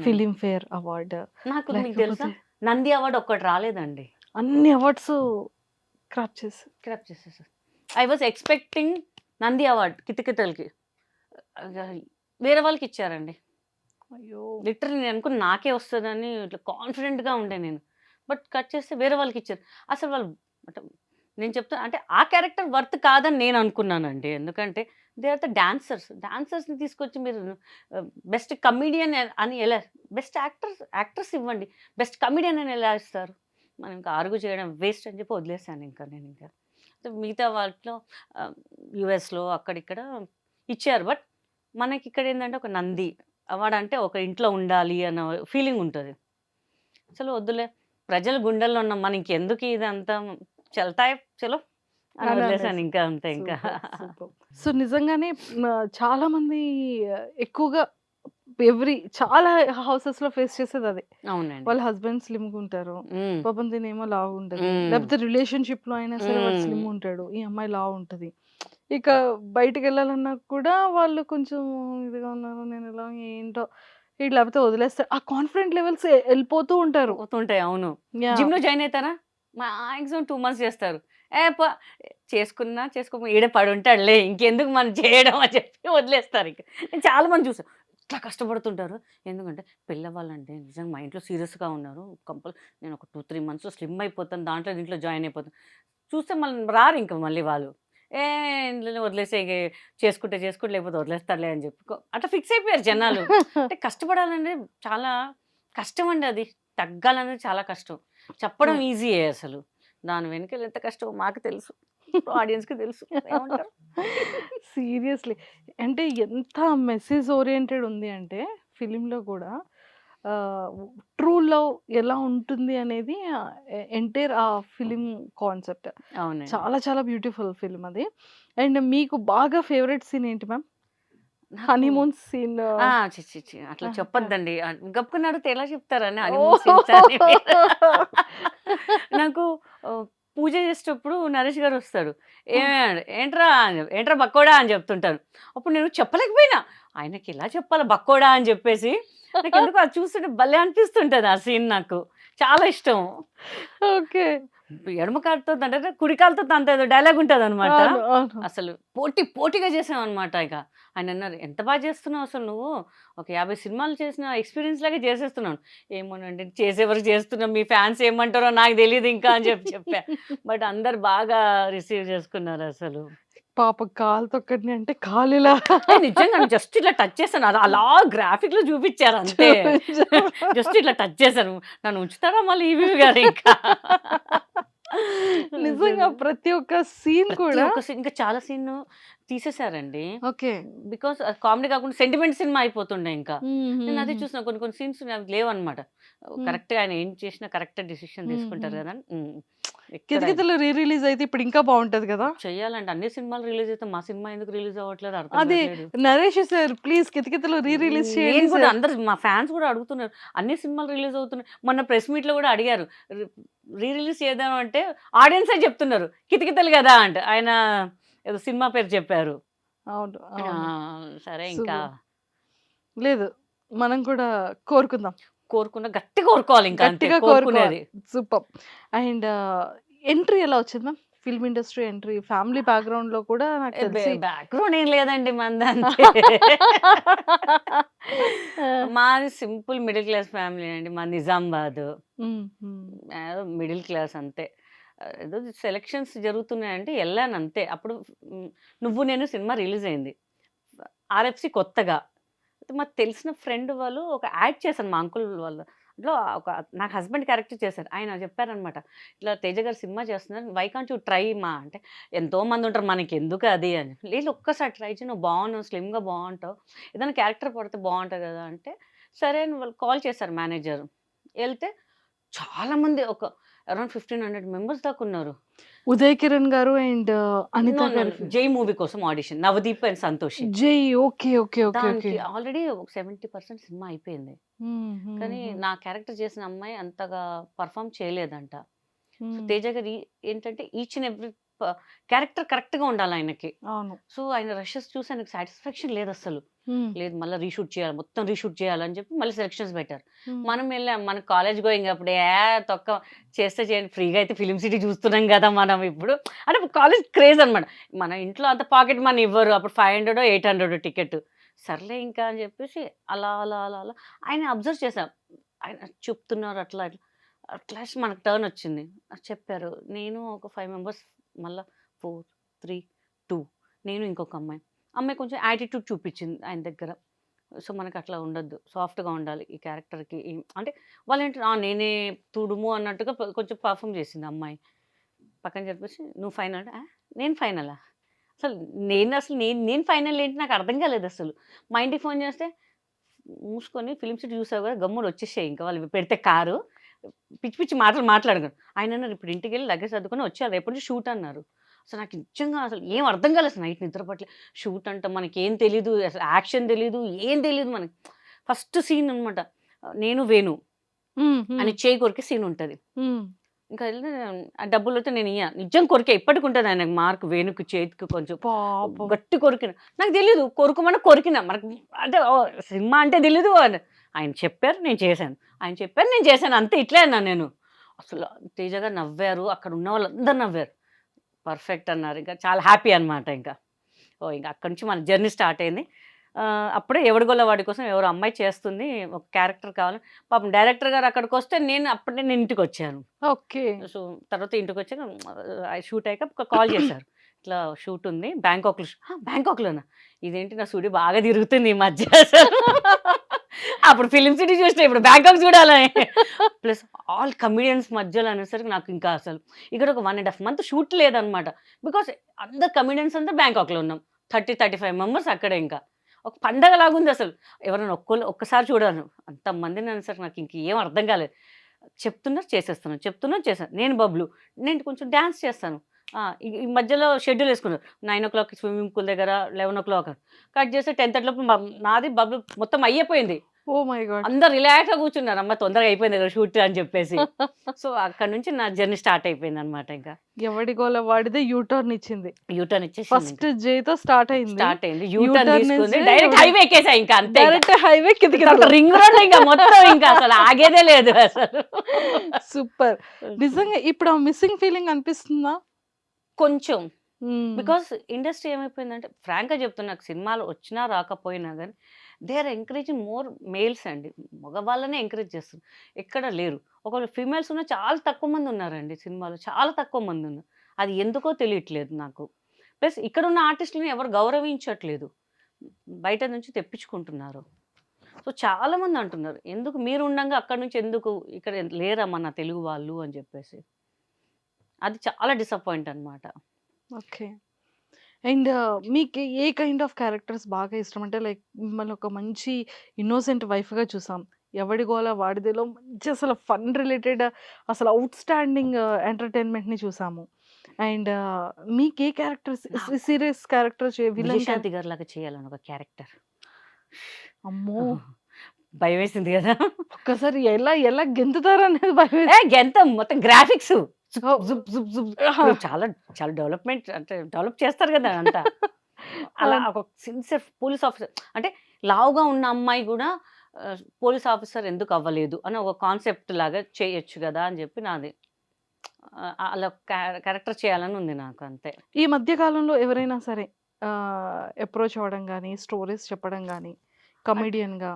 ఫిలిం ఫేర్ అవార్డు. నాకు మీకు తెలుసా నంది అవార్డు ఒక్కటి రాలేదండి, అన్ని అవార్డ్స్ క్రాప్ చేసేసారు. I was expecting Nandi award కితకితలకి, వేరే వాళ్ళకి ఇచ్చారండి. అయ్యో లిటరల్లీ నేను అనుకుని నాకే వస్తుందని ఇట్లా కాన్ఫిడెంట్గా ఉండే నేను, బట్ కట్ చేస్తే వేరే వాళ్ళకి ఇచ్చారు. అసలు వాళ్ళు అంటే నేను చెప్తాను అంటే ఆ క్యారెక్టర్ వర్త్ కాదని నేను అనుకున్నానండి. ఎందుకంటే దే ఆర్ ద డాన్సర్స్ని తీసుకొచ్చి మీరు బెస్ట్ కమీడియన్ అని ఎలా, బెస్ట్ యాక్టర్స్ ఇవ్వండి, బెస్ట్ కమీడియన్ అని ఎలా ఇస్తారు? మనం ఇంకా ఆర్గ్యూ చేయడం వేస్ట్ అని చెప్పి వదిలేసాను ఇంకా నేను. ఇంకా మిగతా వాటిలో యుఎస్లో అక్కడిక్కడ ఇచ్చారు, బట్ మనకి ఇక్కడ ఏంటంటే ఒక నంది అవార్డు అంటే ఒక ఇంట్లో ఉండాలి అన్న ఫీలింగ్ ఉంటుంది. అసలు వద్దులే, ప్రజల గుండెల్లో ఉన్న మన ఇంకెందుకు ఇదంతా, చల్తాయి చలో అని వదిలేసాను ఇంకా అంతే ఇంకా. సో నిజంగానే చాలా మంది ఎక్కువగా చాలా హౌసెస్ లో ఫేస్ చేసేది అదే. అవునండి. వాళ్ళ హస్బెండ్ స్లిమ్ గా ఉంటారు, పాపం తినేమో లావు ఉంటది, లేకపోతే రిలేషన్షిప్ లో అయినా సరే వాడు స్లిమ్ ఉంటాడు, ఈ అమ్మాయి లావు ఉంటది. ఇక బయటికి వెళ్ళాలన్నా కూడా వాళ్ళు కొంచెం ఇదిగా ఉన్నారు, నేను ఎలా ఏంటో ఇట్లా, లేకపోతే వదిలేస్తారు. ఆ కాన్ఫిడెంట్ లెవెల్స్ వెళ్ళిపోతూ ఉంటారు. పోతుంటాయి. అవును. జిమ్ లో జాయిన్ అవుతారా, మాక్సిమం 2 months చేస్తారు. చేసుకోకుండా ఈడే పడి ఉంటాడులే, ఇంకెందుకు మనం చేయడం అని చెప్పి వదిలేస్తారు. ఇంకా నేను చాలా మంది చూసాను ఇట్లా కష్టపడుతుంటారు. ఎందుకంటే పిల్లవాళ్ళంటే నిజంగా మా ఇంట్లో సీరియస్గా ఉన్నారు, నేను ఒక 2-3 months స్లిమ్ అయిపోతాను, దీంట్లో జాయిన్ అయిపోతాను. చూస్తే మళ్ళీ రారు ఇంకా మళ్ళీ వాళ్ళు, ఇంట్లో వదిలేసే చేసుకుంటే లేకపోతే వదిలేస్తారులే అని చెప్పి అట్లా ఫిక్స్ అయిపోయారు జనాలు. అంటే కష్టపడాలంటే చాలా కష్టం అండి, అది తగ్గాలనేది చాలా కష్టం. చెప్పడం ఈజీయే, అసలు దాని వెనుక ఎంత కష్టమో మాకు తెలుసు, ఆడియన్స్కి తెలుసు. ఏమంటారు? సీరియస్లీ అంటే ఎంత మెసేజ్ ఓరియంటెడ్ ఉంది అంటే ఫిలింలో కూడా ట్రూ లవ్ ఎలా ఉంటుంది అనేది ఎంటైర్ ఆ ఫిలిం కాన్సెప్ట్. అవునండి. చాలా చాలా బ్యూటిఫుల్ ఫిలిం అది. అండ్ మీకు బాగా ఫేవరెట్ సీన్ ఏంటి మ్యామ్? Honeymoon scene. అట్లా చెప్పొద్దండి, గప్పుకుని అడిగితే ఎలా చెప్తారని హనీమూన్ సీన్స్ అని. నాకు పూజ చేసేటప్పుడు నరేష్ గారు వస్తారు. ఏంట్రా ఏంట్రా బక్కోడా అని చెప్తుంటారు. అప్పుడు నేను చెప్పలేకపోయినా. ఆయనకి ఎలా చెప్పాలి బక్కోడా అని చెప్పేసి. నాకెందుకో అది చూస్తుంటే భలే అనిపిస్తుంటది ఆ సీన్ నాకు. చాలా ఇష్టం. ఓకే. ఎడమ కాలుతో తంతే కుడి కాలుతో తంతేదో డైలాగ్ ఉంటదనమాట. అవును. అవును. అసలు పోటీగా చేసామనమాట ఇక. ఆయనన్నారు, "ఎంత బాగా చేస్తున్నావు అసలు నువ్వు. ఒక 50 సినిమాలు చేసిన ఎక్స్‌పీరియన్స్ లాగే చేసేస్తున్నావు." ఏమోనండి చేసే వరకు చేస్తున్నా. మీ ఫ్యాన్స్ ఏమంటారో నాకు తెలీదు ఇంకా అని చెప్పా. బట్ అందరూ బాగా రిసీవ్ చేసుకున్నారు అసలు. పాపం కాలు తొక్కడిని అంటే కాలిలా నిజంగా జస్ట్ ఇట్లా టచ్ చేశాను. అది అలా గ్రాఫిక్‌లో చూపిచ్చారు అంతే. జస్ట్ ఇట్లా టచ్ చేశాను. నన్ను ఉంచుతారా మళ్ళీ ఈవీవి గారు ఇంకా. నిజంగా ప్రతి ఒక్క సీన్ ప్రతి కూడా ఒక్క సీన్ ఇంకా చాలా సీన్ తీసేసారండి. ఓకే. బికాస్ కామెడీ కాకుండా సెంటిమెంట్ సినిమా అయిపోతుండే ఇంకా. హ్మ్. నేను అదే హ్మ్. చూసిన కొన్ని సీన్స్ అవి లేవన్నమాట. కరెక్ట్‌గా ఆయన ఏం చేసినా కరెక్ట్ డెసిషన్ హ్మ్. తీసుకుంటారు హ్మ్. కదా! ఎక్కడ కితకితలు రీ రిలీజ్ అయితే ఇప్పుడు ఇంకా బాగుంటది కదా. చెయ్యాలంటే అన్ని సినిమాలు రిలీజ్ అయితే మా సినిమా ఎందుకు రిలీజ్ అవ్వట్లేదు అర్థం అదే కావట్లేదు. Naresh sir please Kithakithalu re release నేను చేయండి కూడా సార్. అందరు మా ఫ్యాన్స్ కూడా అడుగుతున్నారు. అన్ని సినిమాలు రిలీజ్ అవుతున్నాయి. మొన్న ప్రెస్ మీట్‌లో కూడా అడిగారు. రిలీజ్ చేద్దాం అంటే ఆడియన్సే చెప్తున్నారు. కితకితలు కదా అంటే. ఆయన ఏదో సినిమా పేరు చెప్పారు. అవును. ఆ! అవును. సరే ఇంకా లేదు. మనం కూడా కోరుకుందాం. గట్టిగా కోరుకోవాలి ఇంకా అంతే గట్టిగా కోరుకునేది. కోరుకోవాలి. సూపర్. అండ్ ఎంట్రీ ఎలా వచ్చింది ma'am? Film industry entry family బ్యాక్‌గ్రౌండ్‌లో కూడా నాకు తెలిసి బ్యాక్‌గ్రౌండ్ ఏం లేదండి మనది అంతే. ఆ! మాది సింపుల్ మిడిల్ క్లాస్ ఫ్యామిలీ అండి. మాది నిజామాబాద్. హ్మ్. హ్మ్. మిడిల్ క్లాస్ అంతే. ఏదో సెలక్షన్స్ జరుగుతున్నాయంటే ఎళ్ళాను అంతే. అప్పుడు 'నువ్వు నేను' సినిమా రిలీజ్ అయింది. ఆర్ఎఫ్‌సి కొత్తగా. అయితే మాకు తెలిసిన ఫ్రెండ్ వాళ్ళు ఒక యాడ్ చేశారు మా అంకుల్ వాళ్ళు. దాంట్లో ఒక నాకు హస్బెండ్ క్యారెక్టర్ చేశారు. ఆయన చెప్పారనమాట. "ఇట్లా తేజ గారు సినిమా చేస్తున్నారు. వై కాంట్ యూ ట్రై మా" అంటే ఎంతోమంది ఉంటారు మనకెందుకు అది అని. లేదు ఒక్కసారి ట్రై చెయి నువ్వు బాగున్నావు. స్లిమ్‌గా బావుంటావు. ఏదైనా క్యారెక్టర్ పడితే బావుంటది కదా! అంటే సరే అని వాళ్ళు కాల్ చేశారు మేనేజర్. ఎళ్తే చాలామంది ఒక అరౌండ్ 1500 మెంబర్స్ దాకా ఉన్నారు. ఉదయ్ కిరణ్ గారు అండ్ అనిత నో. గారి 'జై' మూవీ కోసం ఆడిషన్. నవదీప్ అండ్ సంతోషి. జై. ఓకే. ఓకే. ఓకే. ఓకే. దానికి ఆల్రెడీ ఒక 70% సినిమా అయిపోయింది. హ్మ్. హ్మ్. కానీ హ్మ్. నా క్యారెక్టర్ చేసిన అమ్మాయి అంతగా పర్ఫార్మ్ చేయలేదంట. సో, హ్మ్. తేజ గారు ఏంటంటే ఈచ్ అండ్ ఎవ్రీ క్యారెక్టర్ కరెక్ట్‌గా ఉండాలి ఆయనకి. అవును. సో, ఆయన రషెస్ చూసి ఆయనకి సాటిస్ఫాక్షన్ లేదస్సలు. హ్మ్. లేదు మళ్ళా రీషూట్ చేయాలి. మొత్తం రీషూట్ చేయాలని చెప్పి మళ్ళీ సెలక్షన్స్ పెట్టారు. హ్మ్. మనం వెళ్ళాం. మన కాలేజ్ గోయింగ్ అప్పుడే తొక్క చేస్తే చేయండి. ఫ్రీగా అయితే ఫిల్మ్ సిటీ చూస్తున్నాం కదా మనం ఇప్పుడు. అంటే కాలేజ్ క్రేజ్ అనమాట. మన ఇంట్లో అంత పాకెట్ మనీ ఇవ్వరు. అప్పుడు 500 800 టికెట్. సర్లే ఇంకా అని చెప్పేసి అలా ఆయన అబ్జర్వ్ చేసాం. ఆయన చెప్తున్నారు అట్లా ఇట్లా. అట్ లాస్ట్ మనకు టర్న్ వచ్చింది. చెప్పారు. నేను ఒక 5 మెంబర్స్ మళ్ళా 4, 3, 2 నేను ఇంకొక అమ్మాయి. అమ్మాయి కొంచెం యాటిట్యూడ్ చూపించింది ఆయన దగ్గర. సో, మనకట్లా ఉండొద్దు. సాఫ్ట్‌గా ఉండాలి ఈ క్యారెక్టర్‌కి. అంటే వాళ్ళేంటి నేనే తుడుము అన్నట్టుగా కొంచెం పర్ఫార్మ్ చేసింది అమ్మాయి. పక్కన చెప్పేసి "నువ్వు ఫైనల్" అంటే నేను ఫైనలా? అసలు నేను ఫైనల్ ఏంటి నాకు అర్థం కాలేదసలు. మా ఇంటికి ఫోన్ చేస్తే మూసుకొని ఫిల్మ్ సిటీ చూసావు కదా! గమ్మున వచ్చేసేయి ఇంకా వాళ్ళు పెడితే కారు. పిచ్చి పిచ్చి మాటలు మాట్లాడకు. ఆయనన్నారు ఇప్పుడు ఇంటికెళ్ళి లగేజ్ సర్దుకొని వచ్చేయాలి. రేపటి నుంచి షూట్ అన్నారు. అసలు నాకు నిజంగా అసలు ఏం అర్థం కాలేదు. అసలు నైట్ నిద్ర పట్టలే. షూట్ అంట మనకేం తెలీదు. అసలు యాక్షన్ తెలీదు. ఏం తెలీదు మనకి. ఫస్ట్ సీన్ అనమాట. నేను వేణు హ్మ్. హ్మ్. అని చేయి కొరికే సీన్ ఉంటది. హ్మ్. ఇంకా ఎళ్లి ఆ డబ్బులైతే నేను ఇయ్య. నిజం కొరికా. ఇప్పటికి ఉంటది ఆయనకి మార్క్ వేణుకి చేతికి కొంచెం పాపం. గట్టి కొరికిన. నాకు తెలీదు. కొరుకోమన్నా కొరికిన. మనకు అంటే సినిమా అంటే తెలీదు. ఆయన చెప్పారు నేను చేశాను. ఆయన చెప్పారు నేను చేశాను. అంతే ఇట్లే అన్నాను నేను. అసలు తేజ గారు నవ్వారు. అక్కడ ఉన్న వాళ్ళందరూ నవ్వారు. పర్ఫెక్ట్ అన్నారు. ఇంకా చాలా హ్యాపీ అనమాట ఇంకా. ఇంక అక్కడి నుంచి మన జర్నీ స్టార్ట్ అయింది. అప్పుడే 'ఎవడు గొల్లవాడి' కోసం ఎవరో అమ్మాయి చేస్తుంది. ఒక క్యారెక్టర్ కావాలి. పాపం డైరెక్టర్ గారు అక్కడికొస్తే అప్పుడే నేను ఇంటికొచ్చాను. ఓకే. సో, తర్వాత ఇంటికొచ్చాక షూట్ అయ్యాక ఒక కాల్ చేశారు. ఇట్లా షూట్ ఉంది బ్యాంకాక్‌లో. బ్యాంకాక్‌లోనా? ఇదేంటి నా సుడి బాగా తిరుగుతుంది ఈ మధ్య అసలు. అప్పుడు ఫిల్మ్ సిటీ చూసినా ఇప్పుడు బ్యాంకాక్ చూడాలని. ప్లస్ ఆల్ కమెడియన్స్ మధ్యలో అనేసరికి నాకు ఇంకా అసలు ఇక్కడ ఒక 1 ½ మంత్ షూట్ లేదనమాట. బికాజ్ అందరు కమెడియన్స్ అంతా బ్యాంకాక్‌లో ఉన్నాం. 30, 35 మెంబర్స్ అక్కడే ఇంకా. ఒక పండగలాగుంది అసలు. ఎవరైనా ఒక్కసారి చూడాలి. అంతమందిని అనేసరికి నాకు ఇంకేం అర్థం కాలేదు. చెప్తున్నారు చేసేస్తున్నాను. చెప్తున్నారు చేశాను. నేను బబ్లు. నేను కొంచెం డాన్స్ చేస్తాను. ఈ మధ్యలో షెడ్యూల్ యేసుకున్నారు. 9:00 స్విమ్మింగ్ పూల్ దగ్గర, 11:00 కట్ చేస్తే 10:30 లోపు నాది బబ్లు మొత్తం అయ్యిపోయింది. ఓ మై గాడ్. అందరు రిలాక్స్గా కూర్చున్నారు, అమ్మ తొందరగా అయిపోయింది కదా షూట్ అని చెప్పేసి. సో అక్కడ నుంచి నా జర్నీ స్టార్ట్ అయిపోయింది అనమాట. ఇంకా ఎవడి గోల వాడిదే యూటర్న్ ఇచ్చింది. యూటర్న్ ఇచ్చేసి ఫస్ట్ జేతో స్టార్ట్ అయింది. స్టార్ట్ అయింది, యూటర్న్ U-turn తీసుకుంది, నుంచి డైరెక్ట్ హైవే ఎక్కేసా ఇంకా అంతే. డైరెక్ట్ హైవే కిందకి రింగ్ రోడ్ ఇంకా మొత్తం ఇంకా అసలు ఆగేదే లేదు అసలు. సూపర్. నిజంగా ఇప్పుడు మిస్సింగ్ ఫీలింగ్ అనిపిస్తుందా? కొంచెం మ్మ్. బికాస్ ఇండస్ట్రీ ఏమైపోయిందంటే ఫ్రాంక్గా చెప్తున్నా, నాకు సినిమాలు వచ్చినా రాకపోయినా కానీ they are encouraging more males అండి. మగవాళ్ళనే ఎంకరేజ్ చేస్తారు, ఎక్కడ లేరు. ఒకవేళ ఫీమేల్స్ ఉన్న చాలా తక్కువ మంది ఉన్నారండి సినిమాలో, చాలా తక్కువ మంది ఉన్నారు. అది ఎందుకో తెలియట్లేదు నాకు. ప్లస్ ఇక్కడ ఉన్న ఆర్టిస్టులని ఎవరు గౌరవించట్లేదు, బయట నుంచి తెప్పించుకుంటున్నారు. సో చాలామంది అంటున్నారు, ఎందుకు మీరు ఉండగా అక్కడ నుంచి ఎందుకు ఇక్కడ లేరా మన తెలుగు వాళ్ళు అని చెప్పేసి. అది చాలా డిసప్పాయింట్ అనమాట. ఓకే. అండ్ మీకు ఏ కైండ్ ఆఫ్ క్యారెక్టర్స్ బాగా ఇష్టం? అంటే లైక్ మిమ్మల్ని ఒక మంచి ఇన్నోసెంట్ వైఫ్గా చూసాం, ఎవడి గోల వాడిదేలో మంచి అసలు ఫన్ రిలేటెడ్ అసలు అవుట్ స్టాండింగ్ ఎంటర్టైన్మెంట్ని చూసాము. అండ్ మీకు ఏ characters, serious character, villain Vijayashanti గారి లాగా చేయాలని ఒక క్యారెక్టర్. అమ్మో భయం వేసింది కదా. ఒక్కసారి ఎలా ఎలా గెంతుతారు అనేది భయం ఎంత మొత్తం గ్రాఫిక్స్ ఆహా. చాలా చాలా డెవలప్మెంట్, అంటే డెవలప్ చేస్తారు కదా అంతా. అలా ఒక సిన్సియర్ పోలీస్ ఆఫీసర్, అంటే లావుగా ఉన్న అమ్మాయి కూడా పోలీస్ ఆఫీసర్ ఎందుకు అవ్వలేదు అని ఒక కాన్సెప్ట్ లాగా చేయొచ్చు కదా అని చెప్పి నాది. అలా క్యారెక్టర్ చేయాలని ఉంది నాకు అంతే. ఈ మధ్య కాలంలో ఎవరైనా సరే అప్రోచ్ అవ్వడం కానీ, స్టోరీస్ చెప్పడం కానీ, కమెడియన్గా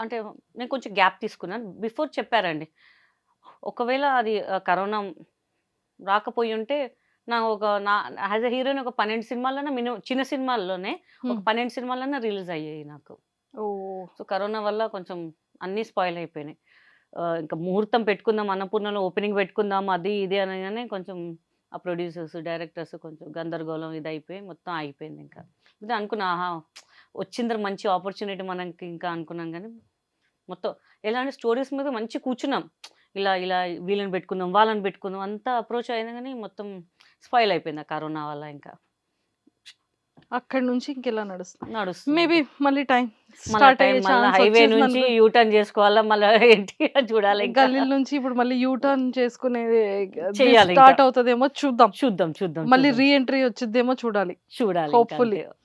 అంటే నేను కొంచెం గ్యాప్ తీసుకున్నాను. బిఫోర్ చెప్పారండి, ఒకవేళ అది కరోనా రాకపోయి ఉంటే నా యాజ్ అ హీరోయిన్ ఒక 12 సినిమాలన్నా మినిమం, చిన్న సినిమాల్లోనే ఒక 12 సినిమాలన్నా రిలీజ్ అయ్యాయి నాకు. ఓ సో కరోనా వల్ల కొంచెం అన్నీ స్పాయిల్ అయిపోయినాయి. ఇంకా ముహూర్తం పెట్టుకుందాం, అన్నపూర్ణలో ఓపెనింగ్ పెట్టుకుందాం అది ఇది అనగానే కొంచెం ఆ ప్రొడ్యూసర్స్, డైరెక్టర్స్ కొంచెం గందరగోళం ఇది అయిపోయి మొత్తం అయిపోయింది. ఇంకా ఇది అనుకున్నా, ఆహా వచ్చిందరు మంచి ఆపర్చునిటీ మనకి ఇంకా అనుకున్నాం, కానీ మొత్తం ఎలాంటి స్టోరీస్ మీద మంచి కూర్చున్నాం, ఇలా ఇలా వీళ్ళని పెట్టుకుందాం వాళ్ళని పెట్టుకుందాం అంతా అప్రోచ్ అయినా కానీ మొత్తం స్పాయిల్ అయిపోయింది ఆ కరోనా వల్ల. ఇంకా అక్కడ నుంచి ఇంకెలా నడుస్తుంది? నడుస్తుంది మేబీ మళ్ళీ టైం మళ్ళీ స్టార్ట్ టైం, అయ్యే మళ్ళీ ఛాన్స్ హైవే నుంచి వచ్చేసింది. యూటర్న్ చేసుకోవాలా, మళ్ళీ ఏంటి అని చూడాలి, ఇంకా గల్లీల నుంచి ఇప్పుడు మళ్ళీ యూటర్న్ చేసుకునేది చెయ్యాలి స్టార్ట్ ఇంకా. అవుతుందేమో చూద్దాం. చూద్దాం చూద్దాం మళ్ళీ చూద్దాం. రీ ఎంట్రీ వచ్చిద్దేమో చూడాలి. చూడాలి ఇంకా hopefully. అంతే.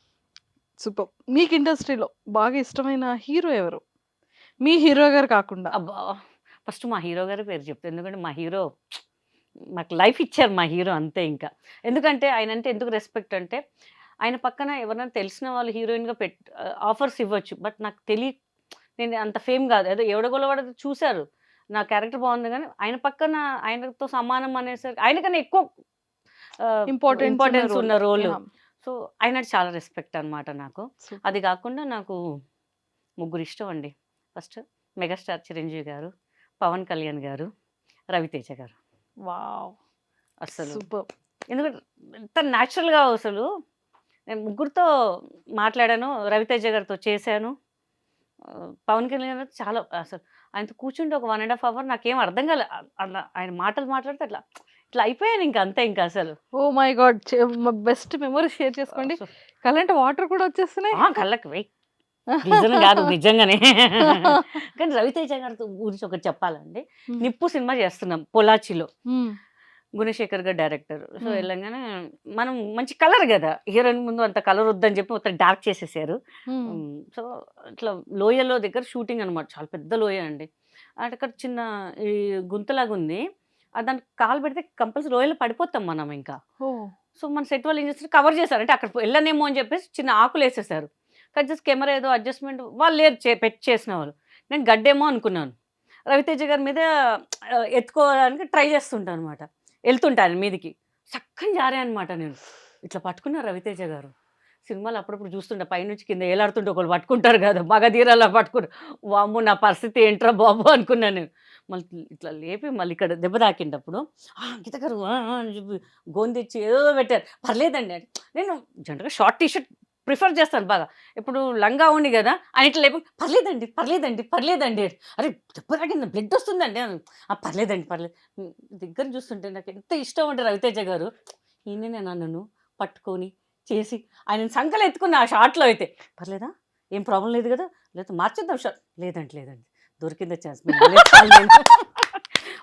సూపర్. మీకు ఇండస్ట్రీలో బాగా ఇష్టమైన హీరో ఎవరు? మీ హీరో గారు కాకుండా. అబ్బా, ఫస్ట్ మా హీరో గారి పేరు చెప్తాను, ఎందుకంటే మా హీరో మాకు లైఫ్ ఇచ్చారు మా హీరో అంతే. ఇంకా ఎందుకంటే ఆయన అంటే ఎందుకు రెస్పెక్ట్ అంటే, ఆయన పక్కన ఎవరైనా తెలిసిన వాళ్ళు హీరోయిన్గా ఆఫర్స్ ఇవ్వచ్చు, బట్ నాకు నేను అంత ఫేమ్ కాదు, ఏదో ఎవడగొలవాడ చూశారు నా క్యారెక్టర్ బాగుంది, కానీ ఆయన పక్కన ఆయనతో సమానం అనేసరికి ఆయనకన్నా ఎక్కువ ఇంపార్టెన్స్ ఉన్న రోల్. సో ఆయన చాలా రెస్పెక్ట్ అనమాట నాకు. అది కాకుండా నాకు ముగ్గురు ఇష్టం అండి. ఫస్ట్ మెగాస్టార్ చిరంజీవి గారు, పవన్ కళ్యాణ్ గారు, రవితేజ గారు. వావ్, అసలు సూపర్. ఎందుకంటే ఎంత న్యాచురల్గా అసలు నేను ముగ్గురితో మాట్లాడాను, రవితేజ గారితో చేశాను, పవన్ కళ్యాణ్ గారితో చాలా అసలు ఆయనతో కూర్చుంటే ఒక 1.5 hours నాకేం అర్థం కాలే. అలా ఆయన మాటలు మాట్లాడితే అట్లా ఇట్లా అయిపోయాను ఇంకా అంతే. ఇంకా అసలు oh my God, best memory share చేసుకోండి. కరెంట్ వాటర్ కూడా వచ్చేస్తున్నాయి. కళ్ళకి వెయ్యి నిజం కాదు నిజంగానే. కానీ రవితేజ గారితో గురించి ఒకటి చెప్పాలండి, నిప్పు సినిమా చేస్తున్నాం పొలాచిలో, గుణశేఖర్ గారు డైరెక్టర్. సో వెళ్ళంగానే మనం మంచి కలర్ కదా, హీరోయిన్ ముందు అంత కలర్ వద్దని చెప్పి మొత్తం డార్క్ చేసేసారు. సో ఇట్లా లోయలో దగ్గర షూటింగ్ అనమాట, చాలా పెద్ద లోయ అండి. అక్కడ చిన్న ఈ గుంతలాగా ఉంది, దానికి కాలు పెడితే కంపల్సరీ లోయలో పడిపోతాం మనం ఇంకా. సో మన సెట్ వాళ్ళు ఏం చేస్తారు, కవర్ చేశారు, అంటే అక్కడ వెళ్ళనేమో అని చెప్పేసి చిన్న ఆకులు వేసేసారు. కానీ జస్ట్ కెమెరా ఏదో అడ్జస్ట్మెంట్ వాళ్ళు లేరు చేసిన వాళ్ళు. నేను గడ్డేమో అనుకున్నాను, రవితేజ గారి మీద ఎత్తుకోవడానికి ట్రై చేస్తుంటాను అనమాట, వెళ్తుంటాను మీదికి, చక్కని జారే అనమాట. నేను ఇట్లా పట్టుకున్నా రవితేజ గారు. సినిమాలు అప్పుడప్పుడు చూస్తుంటా, పైనుంచి కింద ఏలాడుతుంటే ఒకళ్ళు పట్టుకుంటారు కదా, మగధీరాలా పట్టుకుంటారు. వామ్మో నా పరిస్థితి ఏంట్రా బాబు అనుకున్నాను నేను. మళ్ళీ ఇట్లా లేపి మళ్ళీ ఇక్కడ దెబ్బ తాకినప్పుడు గీత గారు అని చెప్పి గోందెచ్చి ఏదో పెట్టారు. పర్లేదండి అంటే, నేను జనరల్గా షార్ట్ టీషర్ట్ ప్రిఫర్ చేస్తాను బాగా. ఇప్పుడు లంగా ఉంది కదా అని ఇట్లా లేపు, పర్లేదండి పర్లేదండి పర్లేదండి, అరే దెబ్బ తాకింది బ్లడ్ వస్తుందండి, పర్లేదండి పర్లేదు. దగ్గర చూస్తుంటే నాకు ఎంత ఇష్టం అంటే రవితేజ గారు, ఈయన నన్ను పట్టుకొని చేసి ఆయన సంకలు ఎత్తుకున్న ఆ షాట్లో అయితే, పర్లేదా ఏం ప్రాబ్లం లేదు కదా, లేకపోతే మార్చేద్దాం షార్ట్, లేదండి దొరికిందే ఛాన్స్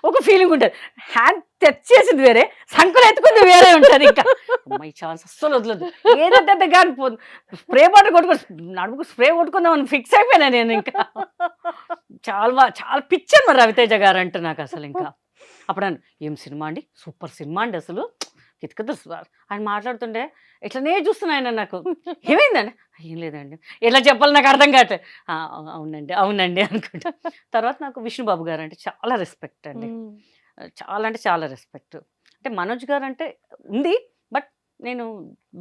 ఒక ఫీలింగ్ ఉంటుంది. హ్యాండ్ తెచ్చేసింది వేరే, సంకులు ఎత్తుకుంది వేరే ఉంటుంది. ఇంకా అమ్మాయి ఛాన్స్ అస్సలు వదలదు, ఏదంటే కానీ పోదు. స్ప్రే బాటిల్ కొట్టుకొని నడుముకు స్ప్రే కొట్టుకుందామని ఫిక్స్ అయిపోయినా నేను. ఇంకా చాలా పిచ్చాను మరి రవితేజ గారు అంటే నాకు అసలు. ఇంకా అప్పుడు ఏం సినిమా అండి, సూపర్ సినిమా అండి అసలు, కితకదు ఆయన మాట్లాడుతుంటే ఇట్లనే చూస్తున్నా ఆయన. నాకు ఏమైందండి, ఏం లేదండి, ఎలా చెప్పాలి నాకు అర్థం కావట్లేదు. అవునండి అనుకుంటా. తర్వాత నాకు విష్ణుబాబు గారు అంటే చాలా రెస్పెక్ట్ అండి, చాలా అంటే చాలా రెస్పెక్ట్. అంటే మనోజ్ గారు అంటే ఉంది, బట్ నేను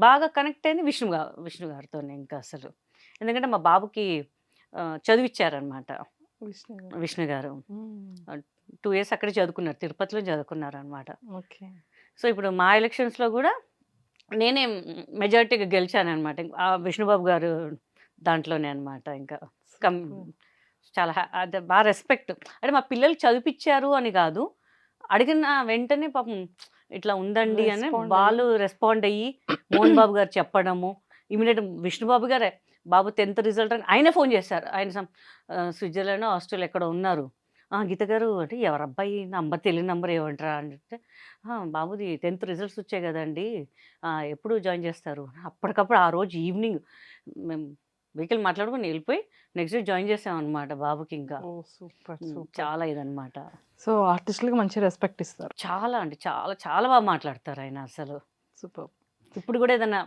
బాగా కనెక్ట్ అయింది విష్ణు గారితోనే ఇంకా అసలు. ఎందుకంటే మా బాబుకి చదివిచ్చారనమాట విష్ణు గారు. 2 years అక్కడే చదువుకున్నారు, తిరుపతిలో చదువుకున్నారు అనమాట. ఓకే. సో ఇప్పుడు మా ఎలక్షన్స్లో కూడా నేనే మెజారిటీగా గెలిచాను అనమాట, ఆ విష్ణుబాబు గారు దాంట్లోనే అనమాట. ఇంకా చాలా అది బాగా రెస్పెక్ట్. అంటే మా పిల్లలు చదివిపించారు అని కాదు, అడిగిన వెంటనే పాపం ఇట్లా ఉందండి అని వాళ్ళు రెస్పాండ్ అయ్యి మోహన్ బాబు గారు చెప్పడము, ఇమీడియట్ విష్ణుబాబు గారే బాబు 10th రిజల్ట్ అని ఆయనే ఫోన్ చేశారు. ఆయన స్విట్జర్లాండ్ ఆస్ట్రేలియా ఎక్కడ ఉన్నారు. గీత గారు అంటే ఎవరు అబ్బాయి నంబర్ తెలియని నంబర్ ఏమంటారా అంటే, బాబుది 10th రిజల్ట్స్ వచ్చాయి కదండి, ఎప్పుడు జాయిన్ చేస్తారు. అప్పటికప్పుడు ఆ రోజు ఈవినింగ్ మేము వెహికల్ మాట్లాడుకుని వెళ్ళిపోయి నెక్స్ట్ డే జాయిన్ చేసాం అనమాట బాబుకి. ఇంకా సూపర్ చాలా ఇదనమాట. సో ఆర్టిస్టులకి మంచి రెస్పెక్ట్ ఇస్తారు. చాలా అంటే చాలా చాలా బాగా మాట్లాడతారు ఆయన అసలు. సూపర్. ఇప్పుడు కూడా ఏదైనా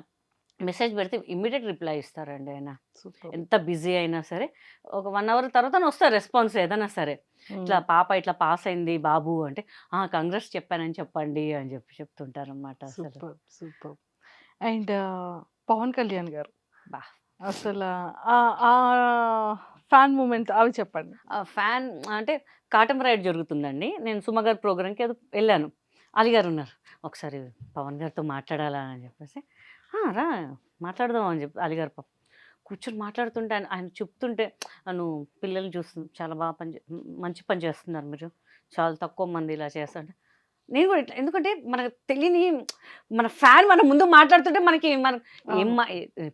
మెసేజ్ పెడితే ఇమ్మీడియట్ రిప్లై ఇస్తారండి ఆయన. సూపర్. ఎంత బిజీ అయినా సరే ఒక 1 hour తర్వాత వస్తారు రెస్పాన్స్ ఏదైనా సరే. ఇట్లా పాప ఇట్లా పాస్ అయింది బాబు అంటే, కంగ్రెస్ చెప్పానని చెప్పండి అని చెప్తుంటారు అనమాట అసలు. Super super. And Pawan Kalyan గారు బా అసలు ఆ ఫ్యాన్ మూమెంట్ అవి చెప్పండి. ఫ్యాన్ అంటే కాటం రైడ్ జరుగుతుందండి, నేను సుమ గారి ప్రోగ్రామ్కి ఏదో వెళ్ళాను. అలీ గారు ఉన్నారు, ఒకసారి పవన్ గారితో మాట్లాడాలా అని చెప్పేసి, రా మాట్లాడదాం అని చెప్పి అలీ గారు పాపం కూర్చొని మాట్లాడుతుంటే ఆయన చెప్తుంటే, నువ్వు పిల్లల్ని చూస్తుంది చాలా బాగా మంచి పని చేస్తున్నారు మీరు, చాలా తక్కువ మంది ఇలా చేస్తుంటే నేను కూడా ఇట్లా, ఎందుకంటే మనకు తెలియని మన ఫ్యాన్ మన ముందు మాట్లాడుతుంటే మనకి ఏం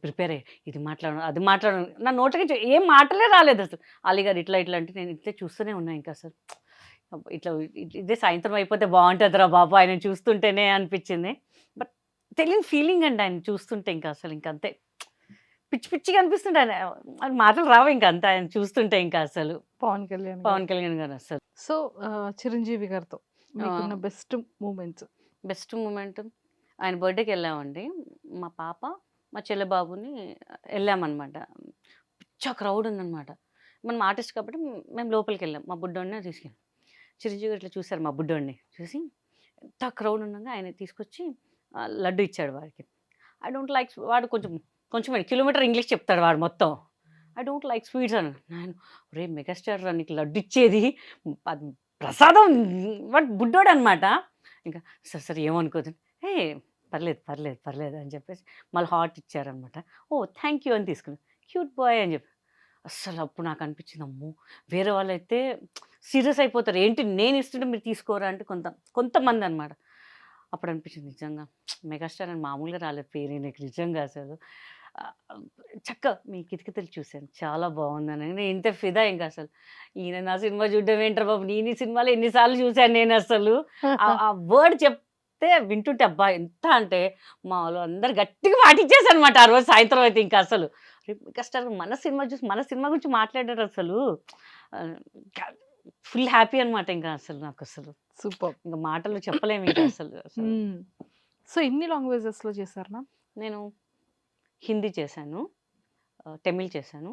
ప్రిపేర్ అయ్యి ఇది మాట్లాడను అది మాట్లాడను, నా నోటికి ఏం మాటలే రాలేదు అసలు. అలీ గారు ఇట్లా అంటే నేను ఇట్లా చూస్తూనే ఉన్నా. ఇంకా అసలు ఇట్లా ఇదే సాయంత్రం అయిపోతే బాగుంటుందిరా బాబు ఆయన చూస్తుంటేనే అనిపించింది. బట్ తెలియని ఫీలింగ్ అండి ఆయన చూస్తుంటే. ఇంకా అసలు ఇంకంతే పిచ్చిగా అనిపిస్తుంటే ఆయన మాటలు రావు ఇంకా అంతే ఆయన చూస్తుంటే. ఇంకా అసలు పవన్ కళ్యాణ్ గారు అసలు. సో చిరంజీవి గారితో మీకున్న బెస్ట్ మూమెంట్ ఆయన బర్త్డేకి వెళ్ళామండి. మా పాప మా చెల్లె బాబుని వెళ్ళామన్నమాట. పిచ్చా క్రౌడ్ ఉందన్నమాట. మనం ఆర్టిస్ట్ కాబట్టి మేము లోపలికి వెళ్ళాం, మా బుడ్డోడిని తీసుకెళ్ళాం. చిరంజీవి గారు ఇట్లా చూశారు మా బుడ్డోడిని చూసి, ఎంత క్రౌడ్ ఉండగా ఆయన తీసుకొచ్చి లడ్డు ఇచ్చాడు వాడికి. ఐ డోంట్ లైక్, వాడు కొంచెం కిలోమీటర్ ఇంగ్లీష్ చెప్తాడు వాడు మొత్తం. ఐ డోంట్ లైక్ స్వీట్స్ అని. నేను రే మెగాస్టార్ రా నీకు లడ్డు ఇచ్చేది ప్రసాదం, వాడు బుడ్డోడు అనమాట. ఇంకా సరే ఏమనుకోదు, పర్లేదు అని చెప్పేసి మళ్ళీ హాట్ ఇచ్చారనమాట. థ్యాంక్ యూ అని తీసుకున్నాను, క్యూట్ బాయ్ అని చెప్పి. అస్సలు అప్పుడు నాకు అనిపించింది, అమ్మో వేరే వాళ్ళైతే సీరియస్ అయిపోతారు, ఏంటి నేను ఇస్తుంటే మీరు తీసుకోరా అంటే కొంతమంది అనమాట. అప్పుడు అనిపించింది నిజంగా మెగాస్టార్ అని మామూలుగా రాలేదు పేరు నాకు నిజంగా. అసలు మీ కితకితలు చూశాను, చాలా బాగుందని నేను ఇంత ఫిదా. ఇంకా అసలు ఈయన నా సినిమా చూడడం ఏంటారు బాబు, నేను ఈ సినిమాలో ఎన్నిసార్లు చూశాను నేను. అసలు ఆ వర్డ్ చెప్తే వింటుంటే అబ్బా ఎంత అంటే మా వాళ్ళు అందరు గట్టిగా పాటించేసారు అనమాట ఆ రోజు సాయంత్రం అయితే. ఇంకా అసలు మెగాస్టార్ మన సినిమా గురించి మాట్లాడారు అసలు. ఫుల్ హ్యాపీ అనమాట. ఇంకా అసలు నాకు అసలు సూపర్, ఇంకా మాటలు చెప్పలేము ఇంకా అసలు. సో ఎన్ని లాంగ్వేజెస్లో చేశారు మ్యామ్? నేను హిందీ చేశాను, తమిళ్ చేశాను,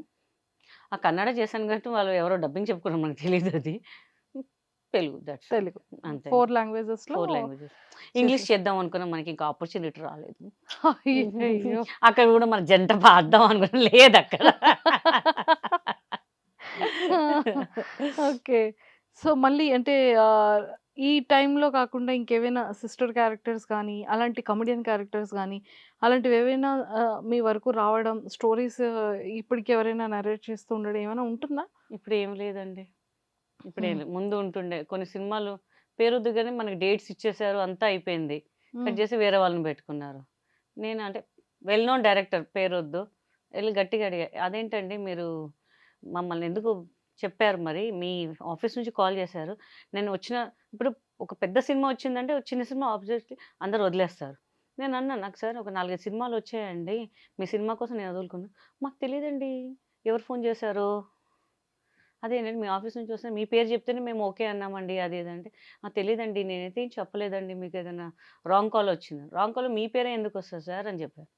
కన్నడ చేశాను కాబట్టి వాళ్ళు ఎవరో డబ్బింగ్ చెప్పుకున్నారు మనకు తెలియదు, అది తెలుగు అంతే. 4 లాంగ్వేజెస్. ఇంగ్లీష్ చేద్దాం అనుకున్నా, మనకి ఇంకా ఆపర్చునిటీ రాలేదు. అక్కడ కూడా మన జంట పాడదాం అనుకున్నా, లేదు అక్కడ. ఓకే. సో మళ్ళీ అంటే ఈ టైంలో కాకుండా ఇంకేవైనా సిస్టర్ క్యారెక్టర్స్ కానీ, అలాంటి కమెడియన్ క్యారెక్టర్స్ కానీ, అలాంటివి ఏవైనా మీ వరకు రావడం, స్టోరీస్ ఇప్పటికి ఎవరైనా నరేట్ చేస్తూ ఉండడం ఏమైనా ఉంటుందా? ఇప్పుడు ఏం లేదండి, ఇప్పుడేం లేదు. ముందు ఉంటుండే కొన్ని సినిమాలు పేరొద్దు కానీ మనకి డేట్స్ ఇచ్చేసారు, అంతా అయిపోయింది, కట్ చేసి వేరే వాళ్ళని పెట్టుకున్నారు. నేను అంటే వెల్ నోన్ డైరెక్టర్ పేరొద్దు, వెళ్ళి గట్టిగా అడిగా, అదేంటండి మీరు మమ్మల్ని ఎందుకు చెప్పారు మరి? మీ ఆఫీస్ నుంచి కాల్ చేశారు. నేను వచ్చిన ఇప్పుడు ఒక పెద్ద సినిమా వచ్చిందంటే ఒక చిన్న సినిమా ఆబ్వియస్లీ అందరూ వదిలేస్తారు. నేను అన్నాను, నాకు సార్ ఒక 4, 5 సినిమాలు వచ్చాయండి. మీ సినిమా కోసం నేను వదులుకున్నా. మాకు తెలీదండి ఎవరు ఫోన్ చేశారో. అదేనండి మీ ఆఫీస్ నుంచి వస్తే మీ పేరు చెప్తేనే మేము ఓకే అన్నామండి అది ఇది అంటే, తెలీదండి నేనైతే ఏం చెప్పలేదండి, మీకు ఏదైనా రాంగ్ కాల్ వచ్చింది. రాంగ్ కాల్ మీ పేరే ఎందుకు వస్తుంది సార్ అని చెప్పారు.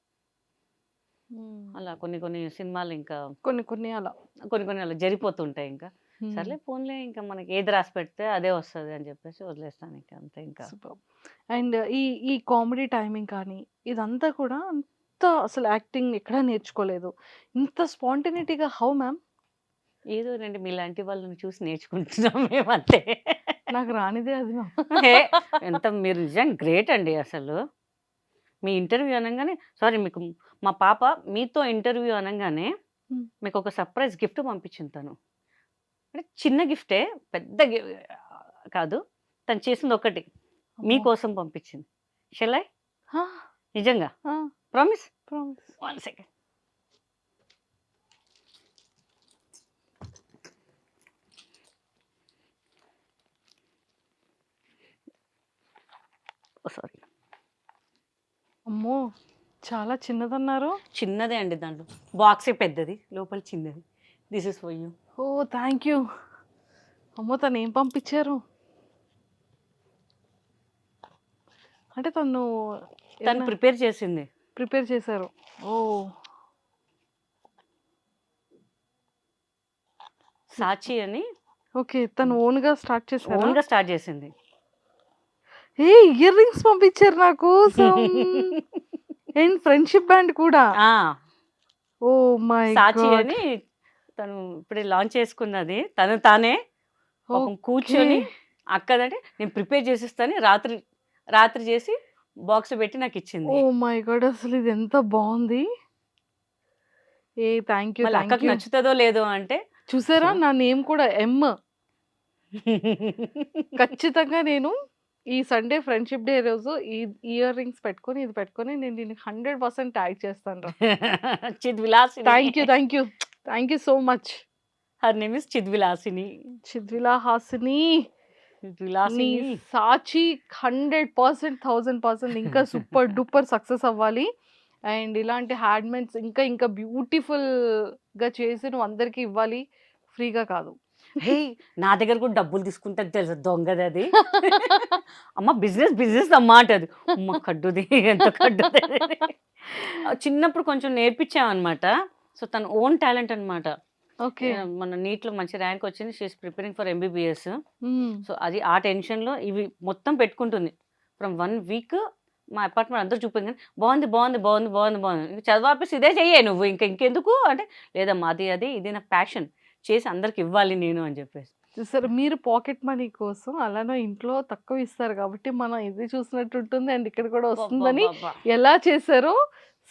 అలా కొన్ని కొన్ని సినిమాలు ఇంకా కొన్ని అలా. కొన్ని అలా జరిగిపోతుంటాయి ఇంకా. సర్లే పోన్లే ఇంకా మనకి ఏది రాసి పెడితే అదే వస్తది అని చెప్పేసి వదిలేస్తాను ఇంకా అంతే ఇంకా. సూపర్. అండ్ ఈ కామెడీ టైమింగ్ కానీ ఇదంతా కూడా అంత అసలు యాక్టింగ్ ఎక్కడా నేర్చుకోలేదు. ఇంత స్పాంటేనిటీగా హౌ మ్యామ్? ఏదోనండి మీలాంటి వాళ్ళని చూసి నేర్చుకుంటున్నాం మేమంతే. నాకు రానిదే అది మ్యామ్. హే! ఎంత మీరు నిజంగా గ్రేట్ అండి అసలు. మీ ఇంటర్వ్యూ అనంగానే సారీ మీకు మా పాప మీతో ఇంటర్వ్యూ అనంగానే హ్మ్. మీకు ఒక సర్ప్రైజ్ గిఫ్ట్ పంపించింది తను. అంటే చిన్న గిఫ్టే పెద్ద కాదు. తను చేసింది ఒకటి అమ్మో! మీకోసం పంపించింది. Shall I? ఆ! నిజంగా. ఆ! ప్రామిస్? ప్రామిస్. 1 సెకండ్. ఓహ్! సారీ. అమ్మో! చాలా చిన్నదన్నారు. చిన్నదే అండి దాంట్లో. బాక్సే పెద్దది. లోపల చిన్నది. This is for you. Oh! Thank you. అమ్మో! తనేం పంపించారు? అంటే తను తను ఏదైనా ప్రిపేర్ చేసింది. ప్రిపేర్ చేశారు. ఓహ్! సాచి అని ఓకే. తను ఓన్‌గా స్టార్ట్ చేశారా? ఓన్‌గా స్టార్ట్ చేసింది. ఇయర్ రింగ్స్ పంపించారు నా కోసం. అండ్ ఫ్రెండ్‌షిప్ బ్యాండ్ కూడా. ఆ! Oh my Sachi god! అని తను ఇప్పుడే లాంచ్ చేసుకున్నది. తను తానే పాపం కూర్చొని ఓకే. అక్కదంటే నేను ప్రిపేర్ చేసిస్తాను రాత్రి చేసి బాక్స్‌లో పెట్టి నాకిచ్చింది. Oh my God! అసలు ఇది ఎంత బావుంది. Thank you. మళ్ళీ థ్యాంక్ అక్కకి యూ. నచ్చుతదో లేదో అంటే చూసారా? అసలు నా నేమ్ కూడా ఎమ్. ఖచ్చితంగా నేను ఈ సండే ఫ్రెండ్‌షిప్ డే రోజు ఈ ఇయర్ రింగ్స్ పెట్టుకొని, ఇది పెట్టుకొని నేను దీనికి 100% ట్యాగ్ చేస్తాను రా. Chidvilasini. Thank you. Thank you. Thank you so much. Her name is Chidvilasini. Chidvila Hasini. నీ చిద్విలాసిని. సాచి 100%, 1000% ఇంకా సూపర్ డూపర్ సక్సెస్ అవ్వాలి. అండ్ ఇలాంటి హ్యాండ్‌మేడ్స్ ఇంకా బ్యూటిఫుల్‌గా చేసి నువ్వు అందరికి ఇవ్వాలి. ఫ్రీగా కాదు. హే! నా దగ్గర కూడా డబ్బులు తీసుకుంటది తెలుసా దొంగది అది. అమ్మ బిజినెస్ అమ్మా అంటది. అమ్మ కడ్డుది ఎంత కడ్డుది. చిన్నప్పుడు కొంచెం నేర్పించామన్నమాట. సో తన ఓన్ టాలెంట్ అన్నమాట. ఓకే. మన నీట్‌లో మంచి ర్యాంక్ వచ్చింది. She is preparing for MBBS. హ్మ్. సో అది ఆ టెన్షన్‌లో ఇవి మొత్తం పెట్టుకుంటుంది. ఫ్రమ్ 1 వీక్ మా అపార్ట్మెంట్ అందరూ చూపించగానే బాగుంది. ఇంక చదువాపేసి ఇదే చెయ్యే నువ్వు ఇంకెందుకు అంటే, లేదమ్మా అది ఇది నా ప్యాషన్. చేసి అందరికి ఇవ్వాలి నేను అని చెప్పేసి. చూసారా? మీరు పాకెట్ మనీ కోసం అలానే ఇంట్లో తక్కువ ఇస్తారు కాబట్టి మనం ఇది చూసినట్టు ఉంటుంది. అండ్ ఇక్కడ కూడా వస్తుందని అబ్బబ్బబ్బా! ఎలా చేశారో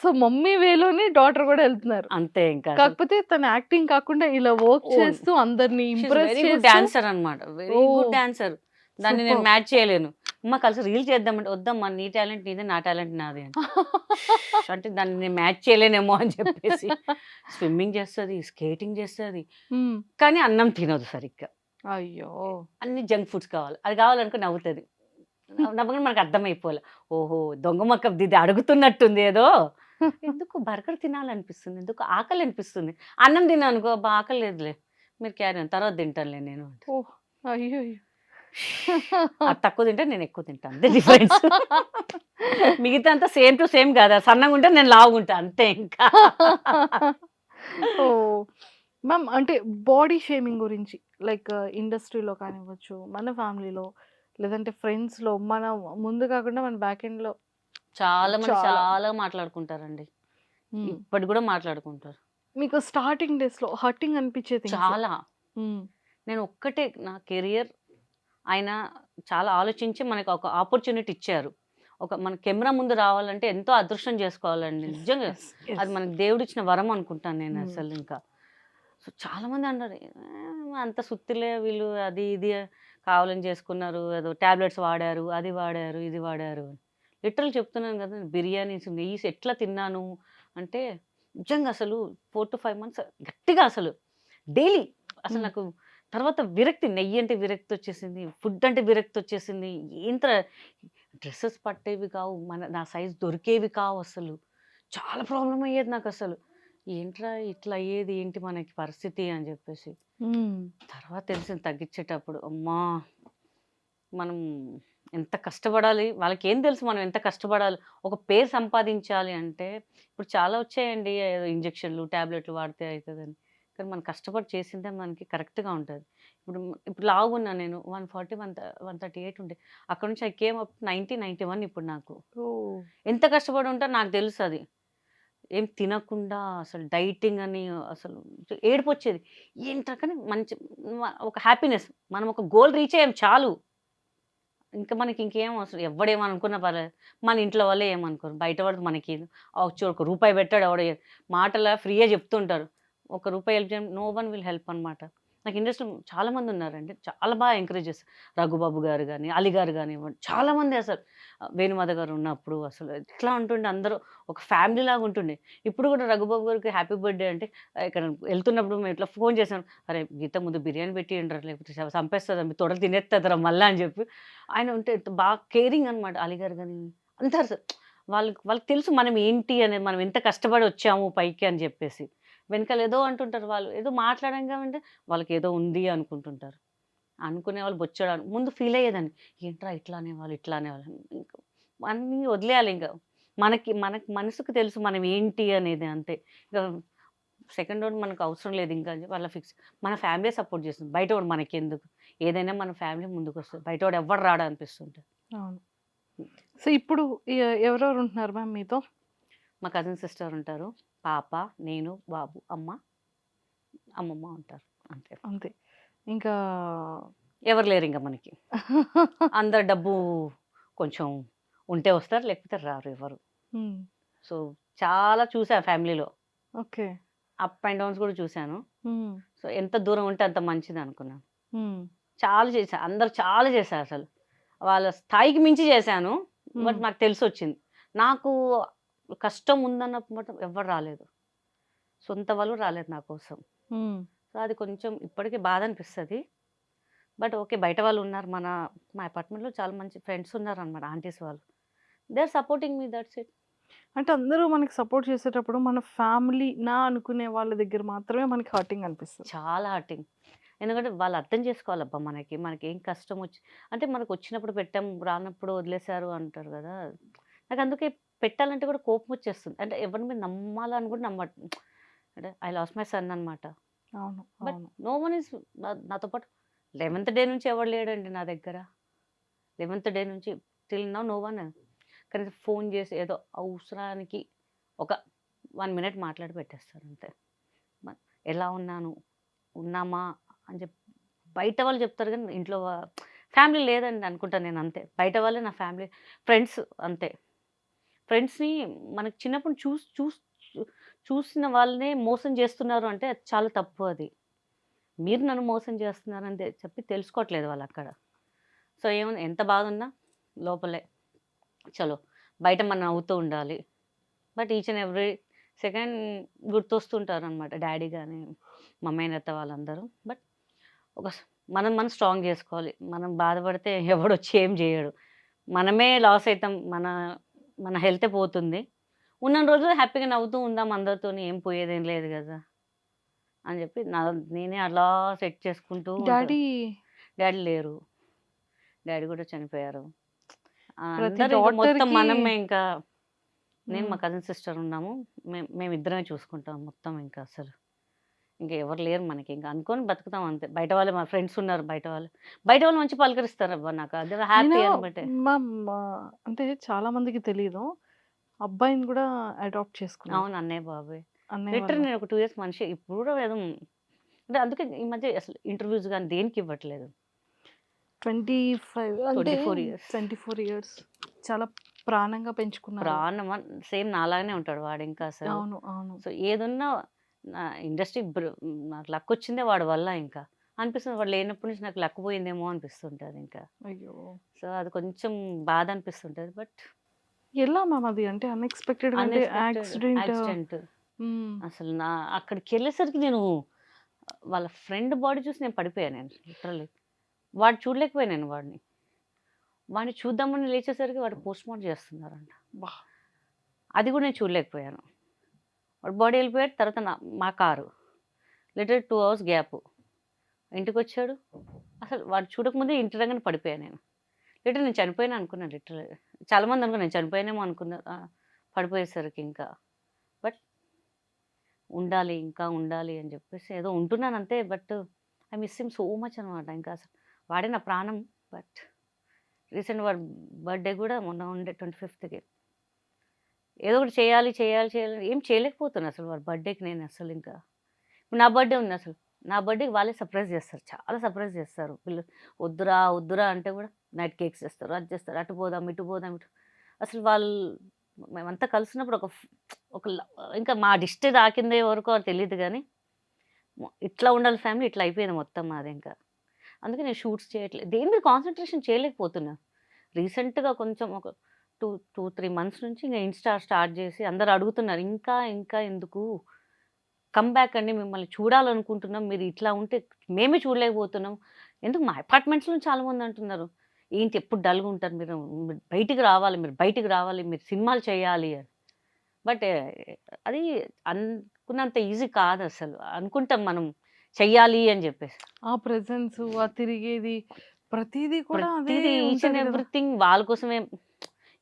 సో మమ్మీ వేలోనే డాటర్ కూడా వెళ్తున్నారు. అంతే ఇంకా. కాకపోతే తను యాక్టింగ్ కాకుండా ఇలా వర్క్ ఓన్. చేస్తూ అందరిని she is impress very good చేస్తూ డాన్సర్ అన్నమాట. Very oh! Good dancer. దాన్ని నేను సూపర్. మ్యాచ్ చేయలేను. అమ్మ కలిసి రీల్ చేద్దామంటే, వద్దమ్మా నీ టాలెంట్ నీదే, నా టాలెంట్ నాదే అని. అంటే దాన్ని నేను మ్యాచ్ చేయలేనేమో అని చెప్పేసి స్విమ్మింగ్ చేస్తది, స్కేటింగ్ చేస్తది. హ్మ్. కానీ అన్నం తినదు సరిగ్గా. అయ్యో! అన్ని జంక్ ఫుడ్స్ కావాలి. అది కావాలనుకో నవ్వుతది. నవ్వగానే మనకు అర్థమైపోలే. ఓహో! దొంగ మొక్కది ఇది అడుగుతున్నట్టుంది ఏదో. ఎందుకు బర్గర్ తినాలనిపిస్తుంది. ఎందుకు ఆకలి అనిపిస్తుంది. అన్నం తిన్నాననుకో అబ్బా ఆకలి లేదులే. మీరు క్యారీ ఆన్ తర్వాత తింటానులే నేను అంట. ఓహ్! అయ్యయ్యో! అది తక్కువ తింటే నేను ఎక్కువ తింటాను. అంతే డిఫరెన్స్. మిగతా అంతా సేమ్ టు సేమ్ కాదా. సన్నగా ఉంటే నేను లావుగుంటా అంతే ఇంకా. ఓహ్! మ్యామ్ అంటే బాడీ షేమింగ్ గురించి లైక్ ఇండస్ట్రీలో కానివ్వచ్చు, మన ఫ్యామిలీలో లేదంటే ఫ్రెండ్స్‌లో మన ముందు కాకుండా మన బ్యాక్ ఎండ్‌లో చాలా మంది చాలా. చాలా మాట్లాడుకుంటారండి. హ్మ్. ఇప్పటికి కూడా మాట్లాడుకుంటారు. మీకు స్టార్టింగ్ డేస్‌లో హర్టింగ్ అనిపించే థింగ్స్. చాలా. హ్మ్. నేను ఒక్కటే నా కెరియర్ ఆయన చాలా ఆలోచించి మనకు ఒక ఆపర్చునిటీ ఇచ్చారు. మన కెమెరా ముందు రావాలంటే ఎంతో అదృష్టం చేసుకోవాలండి. నిజంగా యెస్. యెస్. అది మనకు దేవుడిచ్చిన వరం అనుకుంటాను నేను హ్మ్. అసలు ఇంకా. సో చాలామంది అన్నారు, అంత సుత్తిలే వీళ్ళు అది ఇది కావాలని చేసుకున్నారు. ఏదో టాబ్లెట్స్ వాడారు, అది వాడారు, ఇది వాడారు అని. లిటరల్ చెప్తున్నాను కదా! బిర్యానీస్, నెయ్యిస్ ఎట్లా తిన్నాను అంటే నిజంగా అసలు 4 to 5 మంత్స్ గట్టిగా అసలు డైలీ అసలు హ్మ్. నాకు తర్వాత విరక్తి, నెయ్యి అంటే విరక్తి వచ్చేసింది, ఫుడ్ అంటే విరక్తి వచ్చేసింది. ఏంత డ్రెస్సెస్ పట్టేవి కావు, నా సైజ్ దొరికేవి కావు అసలు. చాలా ప్రాబ్లమ్ అయ్యేది నాకు అసలు. ఏంట్రా ఇట్లా అయ్యేది ఏంటి మనకి పరిస్థితి అని చెప్పేసి. హ్మ్. తర్వాత తెలిసింది తగ్గించేటప్పుడు, అమ్మా! మనం ఎంత కష్టపడాలి, వాళ్ళకేం తెలుసు మనం ఎంత కష్టపడాలి. ఒక పేరు సంపాదించాలి అంటే, ఇప్పుడు చాలా వచ్చాయండి ఏదో ఇంజెక్షన్‌లు, టాబ్లెట్‌లు వాడితే అయితదని. కానీ మనం కష్టపడి చేసిందే మనకి కరెక్ట్‌గా ఉంటది. ఇప్పుడు లావుగున్నా నేను 140, 138 ఉండే. అక్కడి నుంచి ఐ కేమ్ అప్ 90, 91 ఇప్పుడు నాకు. ఓహ్! ఎంత కష్టపడి ఉంటానో నాకు తెలుసది. ఏం తినకుండా అసలు డైటింగ్ అని అసలు ఏడుపొచ్చేది. ఏంట్రా కానీ మంచి ఒక హ్యాపీనెస్. మనం ఒక గోల్ రీచ్ అయ్యాం చాలు. ఇంకా మనకి ఇంకేం అవసరం. ఎవ్వడేమనుకున్నా పర్లేదు. మన ఇంట్లో వాళ్ళే ఏమనుకోరు. బయట వాడికి మనకేంది. చూడు ఒక రూపాయి పెట్టాడు ఎవడో మాటలా ఫ్రీగా చెప్తుంటారు. ఒక రూపాయి హెల్ప్ చేయడం నో వన్ విల్ హెల్ప్ అనమాట. నాకు ఇండస్ట్రీలో చాలా మంది ఉన్నారండి. చాలా బాగా ఎంకరేజ్ చేస్తారు. రఘుబాబు గారు గాని, అలీ గారు గానివ్వండి, చాలామంది అసలు వేణుమాధవ్ గారు ఉన్నప్పుడు అసలు ఎట్లా ఉంటుండే అందరూ ఒక ఫ్యామిలీ లాగా ఉంటుండే. ఇప్పుడు కూడా రఘుబాబు గారికి హ్యాపీ బర్త్‌డే అంటే ఇక్కడ వెళ్తున్నప్పుడు మేము ఇట్లా ఫోన్ చేసాం. "అరే! గీత ముందు బిర్యానీ పెట్టియండిరా లేకపోతే చంపేస్తదా మీ తొడలు తినేస్తదిరా మళ్ళా" అని చెప్పి ఆయన ఉంటే ఎంత బాగా కేరింగ్ అనమాట. అలీగారు గాని అందరు వాళ్ళకి వాళ్ళకి తెలుసు మనం ఏంటి అనేది, మనం ఎంత కష్టపడి వచ్చాము పైకి అని చెప్పేసి. వెనకాల ఏదో అంటుంటారు వాళ్ళు. ఏదో మాట్లాడంగా అంటే వాళ్ళకేదో ఉంది అనుకుంటుంటారు. అనుకునేవాళ్ళు బొచ్చెడు ముందు ఫీల్ అయ్యేదాన్ని. ఏంట్రా ఇట్లా అనేవాళ్ళు, ఇట్లా అనేవాళ్ళు. ఇంక అన్నీ వదిలేయాలి ఇంక. మనకి మనసుకు తెలుసు మనం ఏంటి అనేది అంతే. ఇక సెకండ్ వాడు మనకు అవసరం లేదు ఇంకా అని చెప్పి అలా ఫిక్స్. మన ఫ్యామిలీయే సపోర్ట్ చేస్తుంది. బయటోడు మనకెందుకు? ఏదైనా మన ఫ్యామిలీ ముందుకొస్తది. బయటోడు ఎవ్వడు రాడు అనిపిస్తుంటది. అవును. సో, ఇప్పుడు ఎవరెవరు ఉంటున్నారు మ్యామ్ మీతో? మా కజిన్ సిస్టర్ ఉంటారు. పాప, నేను, బాబు, అమ్మమ్మ ఉంటారు. అంతే. అంతే. ఇంకా ఎవరు లేరింక మనకి. అందరు డబ్బు కొంచెం ఉంటే వస్తారు. లేకపోతే రారు ఎవరు. హ్మ్. సో, చాలా చూసా ఫ్యామిలీలో. ఓకే. అప్ అండ్ డౌన్స్ కూడా చూసాను. హ్మ్. సో, ఎంత దూరం ఉంటే అంత మంచిదనుకున్నాను. హ్మ్. చాలా చేశా. అందరూ చాలా చేశారసలు. వాళ్ళ స్థాయికి మించి చేశాను. బట్ హ్మ్. నాకు తెలిసొచ్చింది. నాకు కష్టం ఉందన్నప్పుడు మాత్రం ఎవ్వరు రాలేదు. సొంత వాళ్ళు రాలేదు నా కోసం. హ్మ్. సో, అది కొంచెం ఇప్పటికి బాధనిపిస్తది. But okay. బయట వాళ్ళున్నారు. మా అపార్ట్మెంట్‌లో చాలా మంచి ఫ్రెండ్స్ ఉన్నారనమాట. ఆంటీస్ వాళ్ళు. They are supporting me that's it. అంటే అందరూ మనకి సపోర్ట్ చేసేటప్పుడు మన ఫ్యామిలీ అనుకునే వాళ్ళ దగ్గర మాత్రమే మనకి హర్టింగ్ అనిపిస్తది. చాలా హర్టింగ్. ఎందుకంటే వాళ్ళు అర్థం చేసుకోవాలబ్బా మనకి. మనకేం కష్టమొచ్చి అంటే మనకొచ్చినప్పుడు పెట్టాం, రానప్పుడు వదిలేసారు అంటారు గదా! నాకందుకే పెట్టాలంటే కూడా కోపమొచ్చేస్తుంది. అంటే ఎవరి మీద నమ్మాలని కూడా అంటే ఐ లాస్ట్ మై సన్ అనమాట. అవును. బట్ అవును. నో వన్ ఈస్ నాతో పాటు 11th డే నుంచి ఎవడు లేడండి నా దగ్గర. 11th డే నుంచి టిల్ నౌ నో వన్. కనీసం ఫోన్ చేసి ఏదో అవసరానికి ఒక 1 మినిట్ మాట్లాడి పెట్టేస్తారు అంతే. మ ఎలా ఉన్నాను? ఉన్నామా? అని బయట వాళ్ళు చెప్తారు గానీ ఇంట్లో ఫ్యామిలీ లేదండి అనుకుంటా నేను అంతే. బయట వాళ్ళే నా ఫ్యామిలీ. ఫ్రెండ్స్ అంతే. ఫ్రెండ్స్‌ని మనకు చిన్నప్పుడు చూసిన వాళ్ళనే మోసం చేస్తున్నారు అంటే అది చాలా తప్పు అది. మీరు నన్ను మోసం చేస్తున్నారని చెప్పి తెలుసుకోవట్లేదు వాళ్ళక్కడ. సో, ఏముంది ఎంత బాధున్నా లోపలే. చలో బయట మనం నవ్వుతూ ఉండాలి. But each and every second గుర్తొస్తుంటారనమాట డ్యాడీ గాని, మమ్మీ, వాళ్ళందరూ. బట్ ఒక మనం స్ట్రాంగ్ చేసుకోవాలి. మనం బాధపడితే ఎవడొచ్చి ఏం చేయడు. మనమే లాస్ అయితాం. మన హెల్తే పోతుంది. ఉన్నన్ని రోజులు హ్యాపీగా నవ్వుతూ ఉందాం అందరితోని. ఏం పోయేదేం లేదు గదా! అని చెప్పి నేనే అలా సెట్ చేసుకుంటూ ఉంటా. డ్యాడీ లేరు. డ్యాడీ కూడా చనిపోయారు. ప్రతి అందరూ ఇంక మొత్తం డాటర్‌కి మనమే ఇంకా. నేను మా హ్మ్. కజిన్ సిస్టర్ ఉన్నాము. మేమిద్దరమే చూసుకుంటాం మొత్తం ఇంకా అసలు. ఇంక ఎవరు లేరు మనకి. ఇంక అనుకోని బతుకుతాం అంతే. బయట వాళ్ళు మా ఫ్రెండ్స్ ఉన్నారు బయట వాళ్ళు. బయట వాళ్ళు మంచిగా పలకరిస్తారబ్బా నాకు. అది హ్యాపీ నేను అనబట్టే. మ్యామ్ అంటే చాలా మందికి తెలీదు. అబ్బాయిని కూడా అడాప్ట్ చేసుకున్నారు. అవును. అన్నయ్య బాబాయ్. అన్నయ్య వాళ్ళ లిటరల్లీ నేను ఒక 2 ఇయర్స్ మనిషి. ఇప్పుడు కూడా ఏదో అంటే అందుకే ఈ మధ్య అసలు ఇంటర్వ్యూస్ గాని దేనికి ఇవ్వట్లేదు. 25 అంటే 24 ఇయర్స్. 24 ఇయర్స్ చాలా ప్రాణంగా పెంచుకున్నారు. ప్రాణమా సేమ్ నాలాగానే ఉంటాడు వాడింకా అసలు. అవును. అవును. సో, ఏదున్నా నా ఇండస్ట్రీ నాకు లక్ వచ్చిందే వాడి వల్ల ఇంకా. అనిపిస్తుంది వాడు లేనప్పటి నుంచి నాకు లక్ పోయిందేమో అనిపిస్తుంటది ఇంకా. అయ్యో! సో, అది కొంచెం బాధ అనిపిస్తుంటది. బట్ ఎలా మ్యామ్ అది? అంటే అన్‌ఎక్స్‌పెక్టెడ్‌గా అంటే అన్‌ఎక్స్‌పెక్టెడ్ యాక్సిడెంట్ యాక్సిడెంట్. అసలు నా అక్కడికి వెళ్ళేసరికి నేను వాళ్ళ ఫ్రెండ్ బాడీ చూసి నేను పడిపోయాను, నేను లిటరల్లీ. వాడు చూడలేకపోయాను వాడిని చూద్దామని లేచేసరికి వాడు పోస్ట్ మార్టం చేస్తున్నారంట. బా. అది కూడా నేను చూడలేకపోయాను. వాడు బాడీ వెళ్ళిపోయాడు. తర్వాత మా కారు లిటరల్ 2 hours గ్యాప్. ఇంటికి వచ్చాడు. అసలు వాడు చూడకముందే ఇంటి దగ్గర పడిపోయాను నేను. లిటరల్ నేను చనిపోయినా అనుకున్నాను. లిటరల్ చాలామంది అనుకున్నాను నేను చనిపోయానేమో అనుకున్నా పడిపోయేసరికి. ఇంకా బట్ ఉండాలి, ఇంకా ఉండాలి అని చెప్పేసి ఏదో ఉంటున్నాను అంతే. But I miss him so much అనమాట. ఇంకా అసలు వాడే నా ప్రాణం. బట్ రీసెంట్ వాడి బర్త్డే కూడా మొన్న ఉండే 25th ఏదో ఒకటి చేయాలి చేయాలి చేయాలి, ఏం చేయలేకపోతున్నా అసలు వాడి బర్త్డేకి. నేను అసలు ఇంకా ఇప్పుడు నా బర్త్డే ఉంది, అసలు నా బర్త్డేకి వాళ్ళే సర్ప్రైజ్ చేస్తారు, చాలా సర్ప్రైజ్ చేస్తారు. పిల్లలు వద్దురా వద్దురా అంటే కూడా నైట్ కేక్స్ చేస్తారు, అది చేస్తారు, అటు పోదాం ఇటు పోదాం ఇటు. అసలు వాళ్ళు మేమంతా కలిసినప్పుడు ఒక ఇంకా మా డిస్ట్ తాకిందే వరకు తెలియదు, కానీ ఇట్లా ఉండాలి ఫ్యామిలీ, ఇట్లా అయిపోయింది మొత్తం మాది. ఇంకా అందుకే నేను షూట్స్ చేయట్లేదు, దేని మీద కాన్సన్ట్రేషన్ చేయలేకపోతున్నా. రీసెంట్గా కొంచెం ఒక 2-3 months నుంచి ఇంకా ఇన్స్టా స్టార్ట్ చేసి అందరు అడుగుతున్నారు, ఇంకా ఇంకా ఎందుకు కమ్బ్యాక్ అండి, మిమ్మల్ని చూడాలనుకుంటున్నాం, మీరు ఇట్లా ఉంటే మేమే చూడలేకపోతున్నాం. ఎందుకు మా అపార్ట్మెంట్స్లో చాలామంది అంటున్నారు, ఏంటి ఎప్పుడు డల్గా ఉంటారు మీరు, మీరు బయటికి రావాలి, మీరు బయటికి రావాలి, మీరు సినిమాలు చేయాలి అని. బట్ అది అనుకున్నంత ఈజీ కాదు అసలు. అనుకుంటాం మనం చెయ్యాలి అని చెప్పేసి, ఆ ప్రెజెన్స్, ఆ తిరిగేది, ప్రతిదీ కూడా అదే ప్రతిదీ ఈచ్ ఉంటది అండ్ కదా. ఎవ్రీథింగ్ వాళ్ళ కోసమే.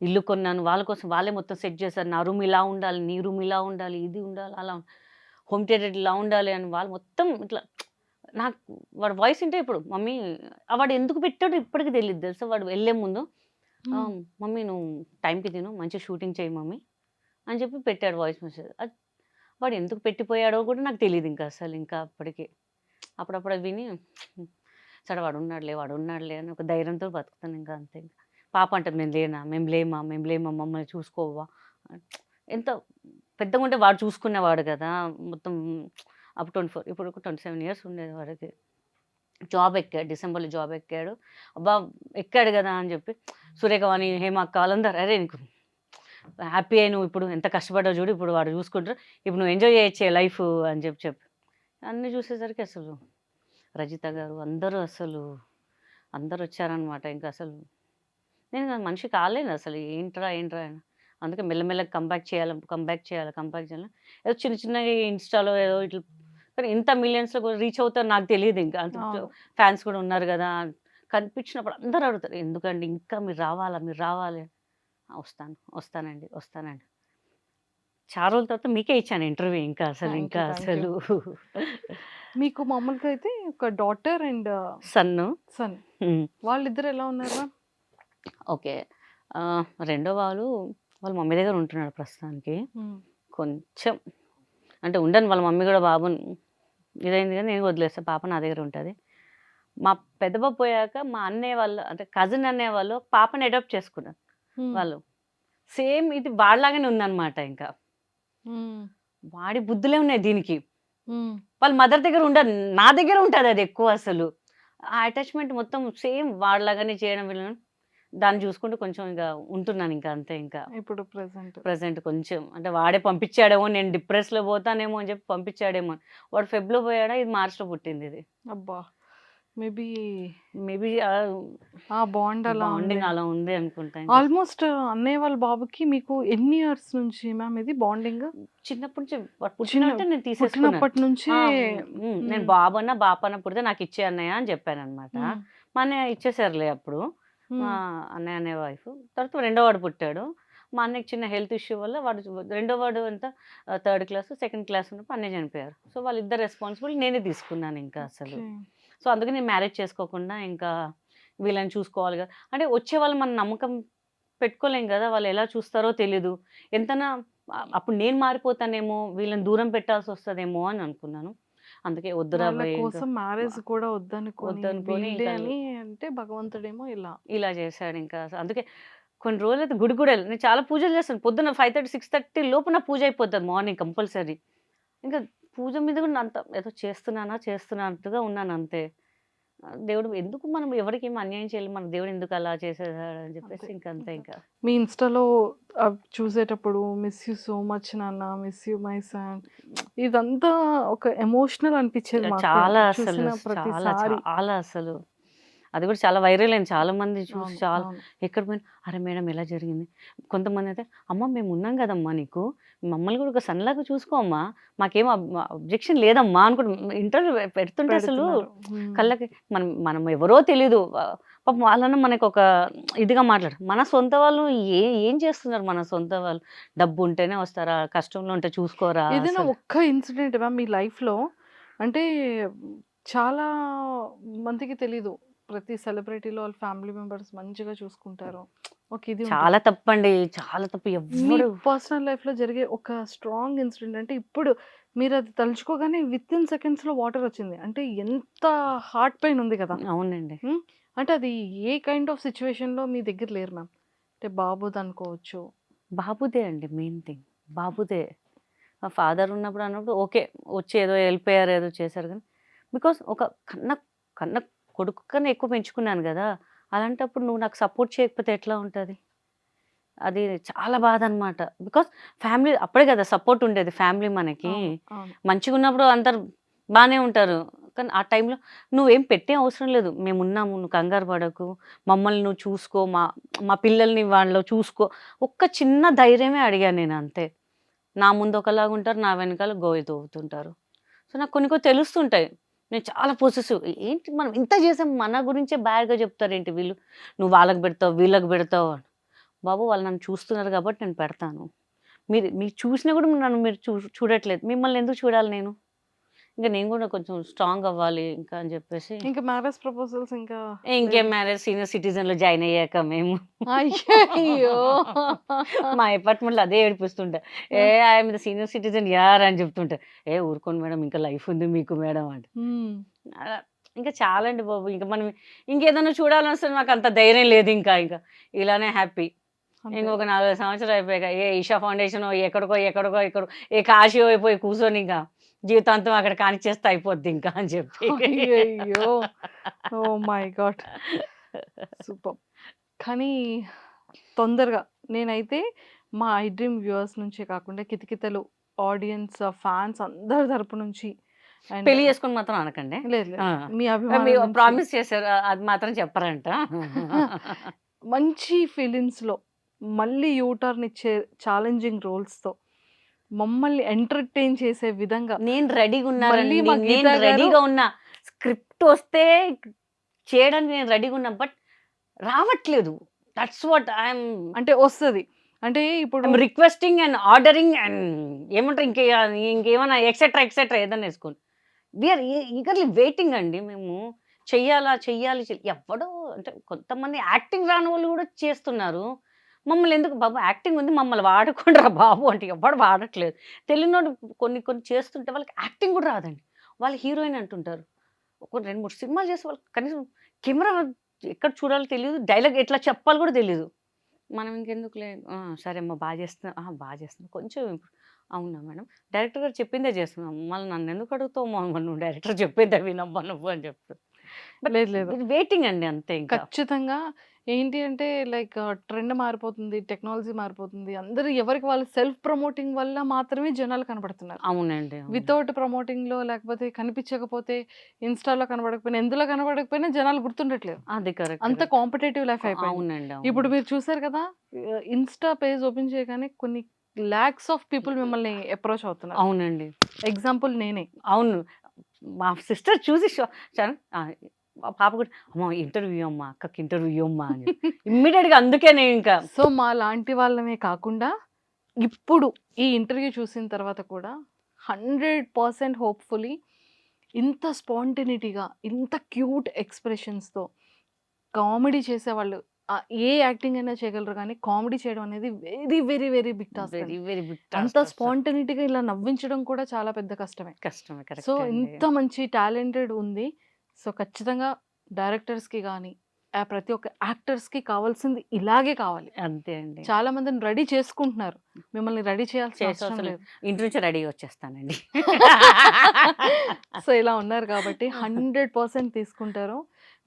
ఇల్లు కొన్నాను వాళ్ళ కోసం, వాళ్ళే మొత్తం సెట్ చేశారు. నా రూమ్ ఇలా ఉండాలి, నీ రూమ్ ఇలా ఉండాలి, ఇది ఉండాలి, అలా హోమ్ థియేటర్ ఇలా ఉండాలి అని వాళ్ళు మొత్తం ఇట్లా. నాకు వాడు వాయిస్ వింటే ఇప్పుడు మమ్మీ వాడు ఎందుకు పెట్టాడో ఇప్పటికి తెలియదు తెలుసా. వాడు వెళ్ళే ముందు మమ్మీ నువ్వు టైంకి తిను, మంచి షూటింగ్ చేయి మమ్మీ అని చెప్పి పెట్టాడు వాయిస్ మెసేజ్. అది వాడు ఎందుకు పెట్టిపోయాడో కూడా నాకు తెలియదు ఇంకా అసలు. ఇంకా అప్పటికి అప్పుడప్పుడు అది విని సరే వాడు ఉన్నాడులే అని ఒక ధైర్యంతో బతుకుతాను ఇంకా అంతే. ఇంకా పాప అంటారు మేము లేమా మమ్మల్ని చూసుకోవా. ఎంత పెద్దగా ఉంటే వాడు చూసుకునేవాడు కదా మొత్తం. అప్పుడు 24, ఇప్పుడు 27 years ఉండేది వాడికి. జాబ్ ఎక్కాడు, డిసెంబర్లో జాబ్ ఎక్కాడు. అబ్బా ఎక్కాడు కదా అని చెప్పి సూర్యకవాణి, హేమక్క వాళ్ళందరూ అరే నీకు హ్యాపీ అయ్యి నువ్వు ఇప్పుడు ఎంత కష్టపడ్డావు చూడు, ఇప్పుడు వాడు చూసుకుంటారు, ఇప్పుడు నువ్వు ఎంజాయ్ చేయొచ్చే లైఫ్ అని చెప్పి అన్నీ చూసేసరికి అసలు రజిత గారు అందరూ వచ్చారనమాట. ఇంకా అసలు నేను మనిషి కాలేను అసలు, ఏంట్రా అని. అందుకే మెల్లమెల్లగా కంబ్యాక్ చేయాలి. ఏదో చిన్నగా ఇన్స్టాలో ఏదో ఇట్లా, కానీ ఇంత మిలియన్స్లో కూడా రీచ్ అవుతారు నాకు తెలియదు. ఇంకా అంత ఫ్యాన్స్ కూడా ఉన్నారు కదా, కనిపించినప్పుడు అందరూ అడుగుతారు ఎందుకండి ఇంకా మీరు రావాలి. వస్తానండి. చాలా రోజుల తర్వాత మీకే ఇచ్చాను ఇంటర్వ్యూ. ఇంకా అసలు మీకు మామూలుగా అయితే ఒక డాటర్ అండ్ సన్. వాళ్ళిద్దరు ఎలా ఉన్నారు? ఓకే, రెండో వాళ్ళ మమ్మీ దగ్గర ఉంటున్నాడు ప్రస్తుతానికి. కొంచెం అంటే ఉండను, వాళ్ళ మమ్మీ కూడా బాబుని ఇదైంది కానీ నేను వదిలేస్తా, పాప నా దగ్గర ఉంటుంది. మా పెద్ద బాబు పోయాక మా అన్నయ్య వాళ్ళు అంటే కజిన్ అన్నయ్య వాళ్ళు పాపని అడాప్ట్ చేసుకున్నారు. వాళ్ళు సేమ్ ఇది వాళ్ళలాగానే ఉందన్నమాట. ఇంకా వాడి బుద్ధులే ఉన్నాయి దీనికి. వాళ్ళ మదర్ దగ్గర ఉండదు, నా దగ్గర ఉంటుంది అది ఎక్కువ. అసలు ఆ అటాచ్మెంట్ మొత్తం సేమ్ వాళ్ళలాగానే చేయడం వీళ్ళని దాన్ని చూసుకుంటూ కొంచెం ఇంకా ఉంటున్నాను ఇంకా అంతే. ఇంకా ఇప్పుడు ప్రెసెంట్ కొంచెం అంటే వాడే పంపించాడేమో, నేను డిప్రెస్లో పోతానేమో అని చెప్పి పంపించాడేమో. వాడు ఫెబ్లో పోయాడా, ఇది మార్చ్లో పుట్టింది ఇది. అబ్బా, మేబీ బాండింగ్ అలా ఉంది అనుకుంటా. ఆల్మోస్ట్ అన్నయ్య వాళ్ళ బాబుకి మీకు ఎన్ని ఇయర్స్ నుంచి మ్యామ్ ఇది బాండింగ్? చిన్నప్పటి నుంచి పుట్టినట్టే నేను తీసేసుకున్నప్పటి నుంచి నేను బాపన్న పుడితే నాకు ఇచ్చే అన్నయ్య అని చెప్పాను అనమాట. మా అన్నయ్య ఇచ్చేసారులే అప్పుడు, మా అన్నయ్య వైఫ్. తర్వాత రెండో వాడు పుట్టాడు. మా అన్నయ్యకి చిన్న హెల్త్ ఇష్యూ వల్ల రెండో వాడు అంతా 3rd class 2nd class ఉన్నప్పుడు అన్నయ్య చనిపోయారు. సో వాళ్ళిద్దరు రెస్పాన్సిబుల్ నేనే తీసుకున్నాను ఇంకా అసలు. సో అందుకే నేను మ్యారేజ్ చేసుకోకుండా ఇంకా వీళ్ళని చూసుకోవాలి కదా అంటే వచ్చేవాళ్ళు మన నమ్మకం పెట్టుకోలేం కదా, వాళ్ళు ఎలా చూస్తారో తెలీదు. ఎంతనా అప్పుడు నేను మారిపోతానేమో, వీళ్ళని దూరం పెట్టాల్సి వస్తుందేమో అని అనుకున్నాను. అందుకే వద్దురా కోసం మ్యారేజ్ కూడా వద్దనుకొని అంటే భగవంతుడేమో ఇలా చేశాడు. ఇంకా అందుకే కొన్ని రోజులు అయితే గుడి కూడా నేను చాలా పూజలు చేస్తాను. పొద్దున్న 5:30 6:30 లోపు నా పూజ అయిపోతుంది, మార్నింగ్ కంపల్సరీ. ఇంకా పూజ మీద కూడా అంత ఏదో చేస్తున్నట్టుగా ఉన్నాను అంతే. దేవుడు ఎందుకు మనం ఎవరికి ఏమి అన్యాయం చేయాలి, మన దేవుడు ఎందుకు అలా చేసేసాడు అని చెప్పేసి అంతే. ఇంకంతే ఇంకా. మీ ఇన్‌స్టాలో చూసేటప్పుడు మిస్ యూ సో మచ్ నాన్న, మిస్ యూ మై సన్ ఇదంతా ఒక ఎమోషనల్ అనిపిచ్చేది మాకు చాలా అసలు చూసిన చాలా ప్రతిసారి. చాలా అసలు అది కూడా చాలా వైరల్ అయింది. చాలా మంది చూసి అవును. చాలా అవును. ఎక్కడ పోయినా అరే మేడం ఎలా జరిగింది, కొంతమంది అయితే అమ్మ మేము ఉన్నాం కదమ్మా నీకు, మమ్మల్ని కూడా ఒక సన్లాగా చూసుకో అమ్మా, మాకేం అబ్జెక్షన్ లేదమ్మా అనుకుంటు ఇంటర్వ్యూ పెడుతుంటే అసలు పెడుతున్నారు. హ్మ్. కళ్ళకి మనం మనం ఎవరో తెలీదు పాపం వాళ్ళన్న మనకు ఒక ఇదిగా మాట్లాడు, మన సొంత వాళ్ళు ఏం చేస్తున్నారు, మన సొంత వాళ్ళు డబ్బు ఉంటేనే వస్తారా, కష్టంలో ఉంటే చూసుకోరా ఏదైనా అసలు. ఒక్క ఇన్సిడెంట్ మ్యామ్ మీ లైఫ్‌లో అంటే చాలా మందికి తెలీదు. ప్రతి సెలబ్రిటీలో వాళ్ళ ఫ్యామిలీ మెంబర్స్ మంచిగా చూసుకుంటారు. ఒక ఇది ఉంటది. చాలా తప్పండి, చాలా తప్పు. మీ ఎవ్వరు పర్సనల్ లైఫ్‌లో జరిగే ఒక స్ట్రాంగ్ ఇన్సిడెంట్ అంటే ఇప్పుడు మీరది తలుచుకోగానే వితిన్ సెకండ్స్‌లో వాటర్ వచ్చింది. అంటే ఎంత హార్ట్ పెయిన్ ఉంది కదా! అవునండి. హ్మ్. అంటే అది ఏ కైండ్ ఆఫ్ సిట్యుయేషన్‌లో మీ దగ్గర లేరు మ్యామ్. అంటే బాబుదనుకోవచ్చు. బాబుదే అండి మెయిన్ థింగ్. బాబుదే. మా ఫాదర్ అన్నప్పుడు ఓకే. వచ్చి ఏదో వెళ్ళిపోయారు, ఏదో చేశారు కానీ బికాస్ ఒక కన్న కన్న కొడుకు కన్నా ఎక్కువ పెంచుకున్నాను గదా! అలాంటప్పుడు నువ్వు నాకు సపోర్ట్ చేయకపోతే ఎట్లా ఉంటది? అది చాలా బాధనమాట. బికాస్ ఫ్యామిలీ అప్పుడే గదా సపోర్ట్ ఉండేది ఫ్యామిలీ మనకి. అవును. అవును. మంచిగున్నప్పుడు అందరూ బానే ఉంటారు. కానీ ఆ టైంలో నువ్వేం పెట్టే అవసరం లేదు. మేమున్నాము. నువ్వు కంగారు పడకు. మమ్మల్ని నువ్వు చూసుకో. మా మా పిల్లల్ని వాళ్ళు చూసుకో. ఒక్క చిన్న ధైర్యమే అడిగాను నేను అంతే. నా ముందు ఒకలాగుంటారు. నా వెనకాల గోయి తవ్వుతుంటారు. సో, నాకు కొన్ని కొన్ని తెలుస్తుంటాయి. నేను చాలా పొసెసివ్. ఏంటి మనం ఇంత చేసాం మన గురించే బ్యాడ్‌గా చెప్తారేంటి వీళ్ళు. నువ్వు వాళ్ళకి పెడతావు, వీళ్ళకి పెడతావు అని. బాబు వాళ్ళు నన్ను చూస్తున్నారు కాబట్టి నేను పెడతాను. మీరు చూసినా కూడా నన్ను మీరు చూడట్లేదు. మిమ్మల్ని ఎందుకు చూడాలి నేను? ఇంక నేను కూడా కొంచెం స్ట్రాంగ్ అవ్వాలి ఇంకా అని చెప్పేసి ఇంకా మ్యారేజ్ ప్రపోజల్స్ ఇంకా ఇంకేం లేదు. మ్యారేజ్ సీనియర్ సిటిజన్‌లో జాయిన్ అయ్యాక మేము అయ్యయ్యో! మా అపార్ట్మెంట్‌లో అదే ఏడిపిస్తుంటా. I am the senior citizen యార్ అని చెప్తుంటా. ఊరుకోండి మేడం ఇంకా లైఫ్ ఉంది మీకు మేడం అంటే. హ్మ్. అలా ఇంకా చాలండి బాబు. ఇంక మనం ఇంకేదైనా చూడాలనొస్తే నాకు అంత ధైర్యం లేదు ఇంకా. ఇలానే హ్యాపీ. అంతే. ఇంకొక 40 సంవత్సరాలు అయిపోయాక ఈషా ఫౌండేషనో ఎక్కడికో ఏ కాశీ అయిపోయి కూర్చొని ఇంకా జీవితాంతం అక్కడ కానిచ్చేస్తే అయిపోద్ది ఇంకా అని చెప్పి. అయ్యయ్యో! Oh my God! సూపర్. కానీ తొందరగా నేనైతే మా ఐ డ్రీమ్ వ్యూవర్స్ నుంచే కాకుండా కితకితలు ఆడియన్స్, ఫ్యాన్స్ అందరి తరపు నుంచి అండ్ పెళ్లి చేసుకొని మాత్రం అనకండి. లేదు లేదు. ఆ! మీ మీరు అభిమానం నుంచి ప్రామిస్ చేశారు. అది మాత్రం చెప్పరంట. మంచి ఫిలిమ్స్‌లో మళ్ళీ యూ టర్న్ ఇచ్చే ఛాలెంజింగ్ రోల్స్‌తో మమ్మల్ని ఎంటర్‌టైన్ చేసే విధంగా నేను రెడీగా మళ్ళీ ఉన్నానండి. మా నేను గీతా గారు రెడీగా ఉన్నా. స్క్రిప్ట్ వస్తే చేయడానికి నేను రెడీగా ఉన్నా. బట్ రావట్లేదు. దట్స్ వాట్ ఐ యామ్ అంటే వస్తది. అంటే ఇప్పుడు రిక్వెస్టింగ్ అండ్ ఆర్డరింగ్ అండ్ ఏమంటారు ఇంకేమన్నా ఎక్సెట్రా ఏదైనా వేసుకోండి. వి ఆర్ ఈగర్లీ వెయిటింగ్ అండి మేము. చెయ్యాలి. ఎవ్వడో అంటే కొంతమంది యాక్టింగ్ రాని వాళ్ళు కూడా చేస్తున్నారు. మమ్మల్ని ఎందుకు బాబు యాక్టింగ్ ఉంది మమ్మల్ని వాడుకోండిరా బాబు అంటే ఎవ్వడు వాడట్లేదు. తెలియనోడు కొన్ని చేస్తుంటే వాళ్ళకి యాక్టింగ్ కూడా రాదండి. వాళ్ళు హీరోయిన్ అంటుంటారు. ఒక 2, 3 సినిమాలు చేస్తే వాళ్ళకి కనీసం కెమెరా ఎక్కడ చూడాలో తెలీదు. డైలాగ్ ఎట్లా చెప్పాలో కూడా తెలీదు. మనం ఇంకెందుకులే సరే అమ్మ బా చేస్తున్నా. కొంచెం అవునా మేడం? డైరెక్టర్ గారు చెప్పిందే చేస్తున్నాం. మళ్ళీ నన్నెందుకు అడుగుతావు నువ్వు డైరెక్టర్ చెప్పిందే వినమ్మా నువ్వు అని చెప్తారు. బట్ లేదు లేదు. వెయిటింగ్ అండి అంతే ఇంకా. ఖచ్చితంగా ఏంటి అంటే లైక్ ట్రెండ్ మారిపోతుంది. టెక్నాలజీ మారిపోతుంది. అందరూ ఎవరికి వాళ్ళు సెల్ఫ్ ప్రమోటింగ్ వల్ల మాత్రమే జనాలు కనపడుతున్నారు. అవునండి. అవును. వితౌట్ ప్రమోటింగ్‌లో లేకపోతే కనిపించకపోతే ఇన్‌స్టాలో కనపడకపోయినా, ఎందులో కనపడకపోయినా జనాలు గుర్తుండట్లేదు. అది కరెక్ట్. అంత కాంపిటీటివ్ లైఫ్ అయిపోయింది. అవునండి. ఇప్పుడు అవును. మీరు చూసారు కదా! ఇన్‌స్టా పేజ్ ఓపెన్ చేయగానే కొన్ని లాక్స్ ఆఫ్ పీపుల్ మిమ్మల్ని అప్రోచ్ అవుతున్నారు. అవునండి. ఎగ్జాంపుల్ నేనే. అవును. మా సిస్టర్ చూసి మా పాప కూడా అమ్మ ఇంటర్వ్యూ అమ్మా అక్కకి ఇంటర్వ్యూ అమ్మా అని ఇమ్మీడియట్‌గా అందుకే నేను ఇంకా సో, మా లాంటి వాళ్ళమే కాకుండా ఇప్పుడు ఈ ఇంటర్వ్యూ చూసిన తర్వాత కూడా 100% హోప్‌ఫుల్లీ ఇంత స్పాంటేనిటీగా, ఇంత క్యూట్ ఎక్స్‌ప్రెషన్స్‌తో కామెడీ చేసేవాళ్ళు ఏ యాక్టింగ్ అయినా చేయగలరు కానీ కామెడీ చేయడం అనేది వెరీ బిగ్ టాస్క్ అండి. వెరీ బిగ్ అంత టాస్క్. స్పాంటేనిటీగా ఇలా నవ్వించడం కూడా చాలా పెద్ద కష్టమే. కష్టమే సో, కరెక్ట్ అండి. ఇంత మంచి టాలెంటెడ్ ఉంది. సో, ఖచ్చితంగా డైరెక్టర్స్‌కి గానీ, ప్రతి ఒక్క యాక్టర్స్‌కి కావాల్సింది ఇలాగే కావాలి. అంతే అండి. చాలా మందిని రెడీ చేసుకుంటున్నారు. మిమ్మల్ని రెడీ చేయాల్సిన అవసరం చేసేవసరం లేదు. ఇంటి నుంచి రెడీ వచ్చేస్తానండి. సో, ఇలా ఉన్నారు కాబట్టి 100% తీసుకుంటారు.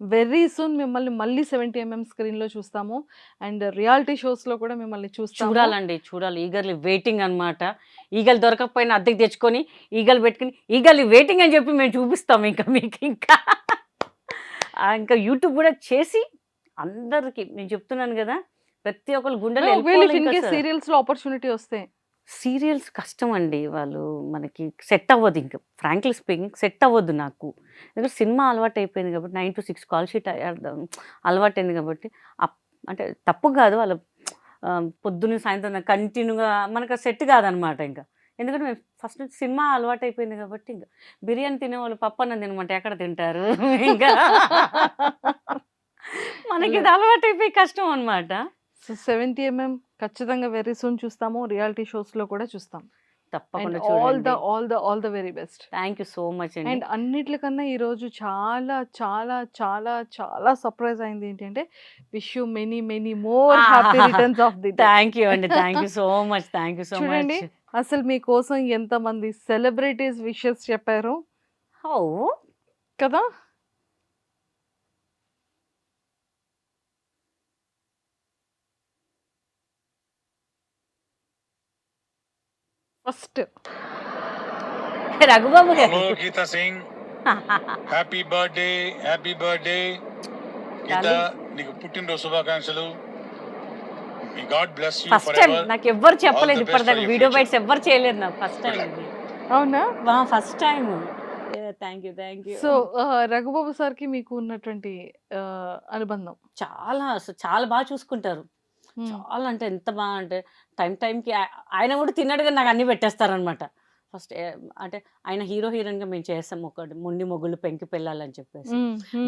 వెరీ సూన్ మిమ్మల్ని మళ్ళీ 70 ఎంఎం స్క్రీన్‌లో చూస్తాము. అండ్ రియాలిటీ షోస్‌లో కూడా మిమ్మల్ని చూస్తాము. చూడాలండి. చూడాలి. ఈగర్‌లీ వెయిటింగ్ అన్నమాట. ఈగలు దొరకకపోయినా అద్దెకు తెచ్చుకొని, ఈగలు పెట్టుకొని, ఈగర్‌లీ వెయిటింగ్ అని చెప్పి మేము చూపిస్తాం ఇంకా మీకింకా. ఇంకా యూట్యూబ్ కూడా చేసి అందరికి నేను చెప్తున్నాను గదా! ప్రతి ఒక్కళ్ళ గుండెలో ఒకవేళ ఇఫ్ వెళ్ళిపోవాలి ఇన్ ఇంకా కేస్ అసలు. సీరియల్స్‌లో ఆపర్చునిటీ వస్తే సీరియల్స్ కష్టం అండి. వాళ్ళు మనకి సెట్ అవ్వదు ఇంక. ఫ్రాంక్లీ స్పీకింగ్ సెట్ అవ్వద్దు నాకు. ఎందుకంటే సినిమా అలవాటయిపోయింది కాబట్టి 9-6 కాల్ షీట్ అలవాటయింది కాబట్టి అంటే తప్పు కాదు. వాళ్ళ పొద్దున్న సాయంత్రం కంటిన్యూగా మనకు సెట్ కాదనమాట ఇంకా. ఎందుకంటే మేము ఫస్ట్ నుంచి సినిమా అలవాటయిపోయింది కాబట్టి ఇంక బిర్యానీ తినేవాళ్ళు పప్పన్నం తినమంటే ఎక్కడ తింటారు? ఇంకా మనకి ఇది అలవాటయిపోయి కష్టం అనమాట. సో 70 ఎంఎం ఖచ్చితంగా వెరీ సూన్ చూస్తాము. రియాలిటీ షోస్‌లో కూడా చూస్తాం. అండ్ తప్పకుండా ఆల్ ద చూడండి. All the very best. Thank you so much అండి. అండ్ అన్నిట్లకన్నా ఈరోజు చాలా చాలా చాలా చాలా సర్ప్రైజ్ అయింది ఏంటంటే wish you many more happy returns of the day. Thank you అండి. Thank you so much. Thank you so చూడండి మచ్. అసలు మీకోసం ఎంతమంది సెలబ్రిటీస్ విషెస్ చెప్పారు ఓ కదా. ఫస్ట్ రఘుబాబు గారు. Hello Geeta Singh, happy birthday, happy birthday Geeta. నీకు పుట్టినరోజు శుభాకాంక్షలు. God bless you first for time ever. నాకు ఎవ్వరు చెప్పలేదు All the best ఇప్పటిదాకా. for your video future. Bytes ఎవ్వరు చేయలేదు నాకు. ఫస్ట్ టైం ఇది. అవునా. First time. Thank you. Thank you. So Raghubabu సార్కి మీకు ఉన్నటువంటి అనుబంధం చాలా అసలు చాలా బాగా చూసుకుంటారు. Hmm. చాలా అంటే ఎంత బాగా అంటే టైంకి ఆయన కూడా తిన్నాడు కానీ నాకు అన్ని పెట్టేస్తారనమాట. ఫస్ట్ అంటే ఆయన హీరో హీరోయిన్గా మేము చేస్తాం ఒకటి మొండి మొగుళ్ళు పెంకి పెళ్ళాలని చెప్పేసి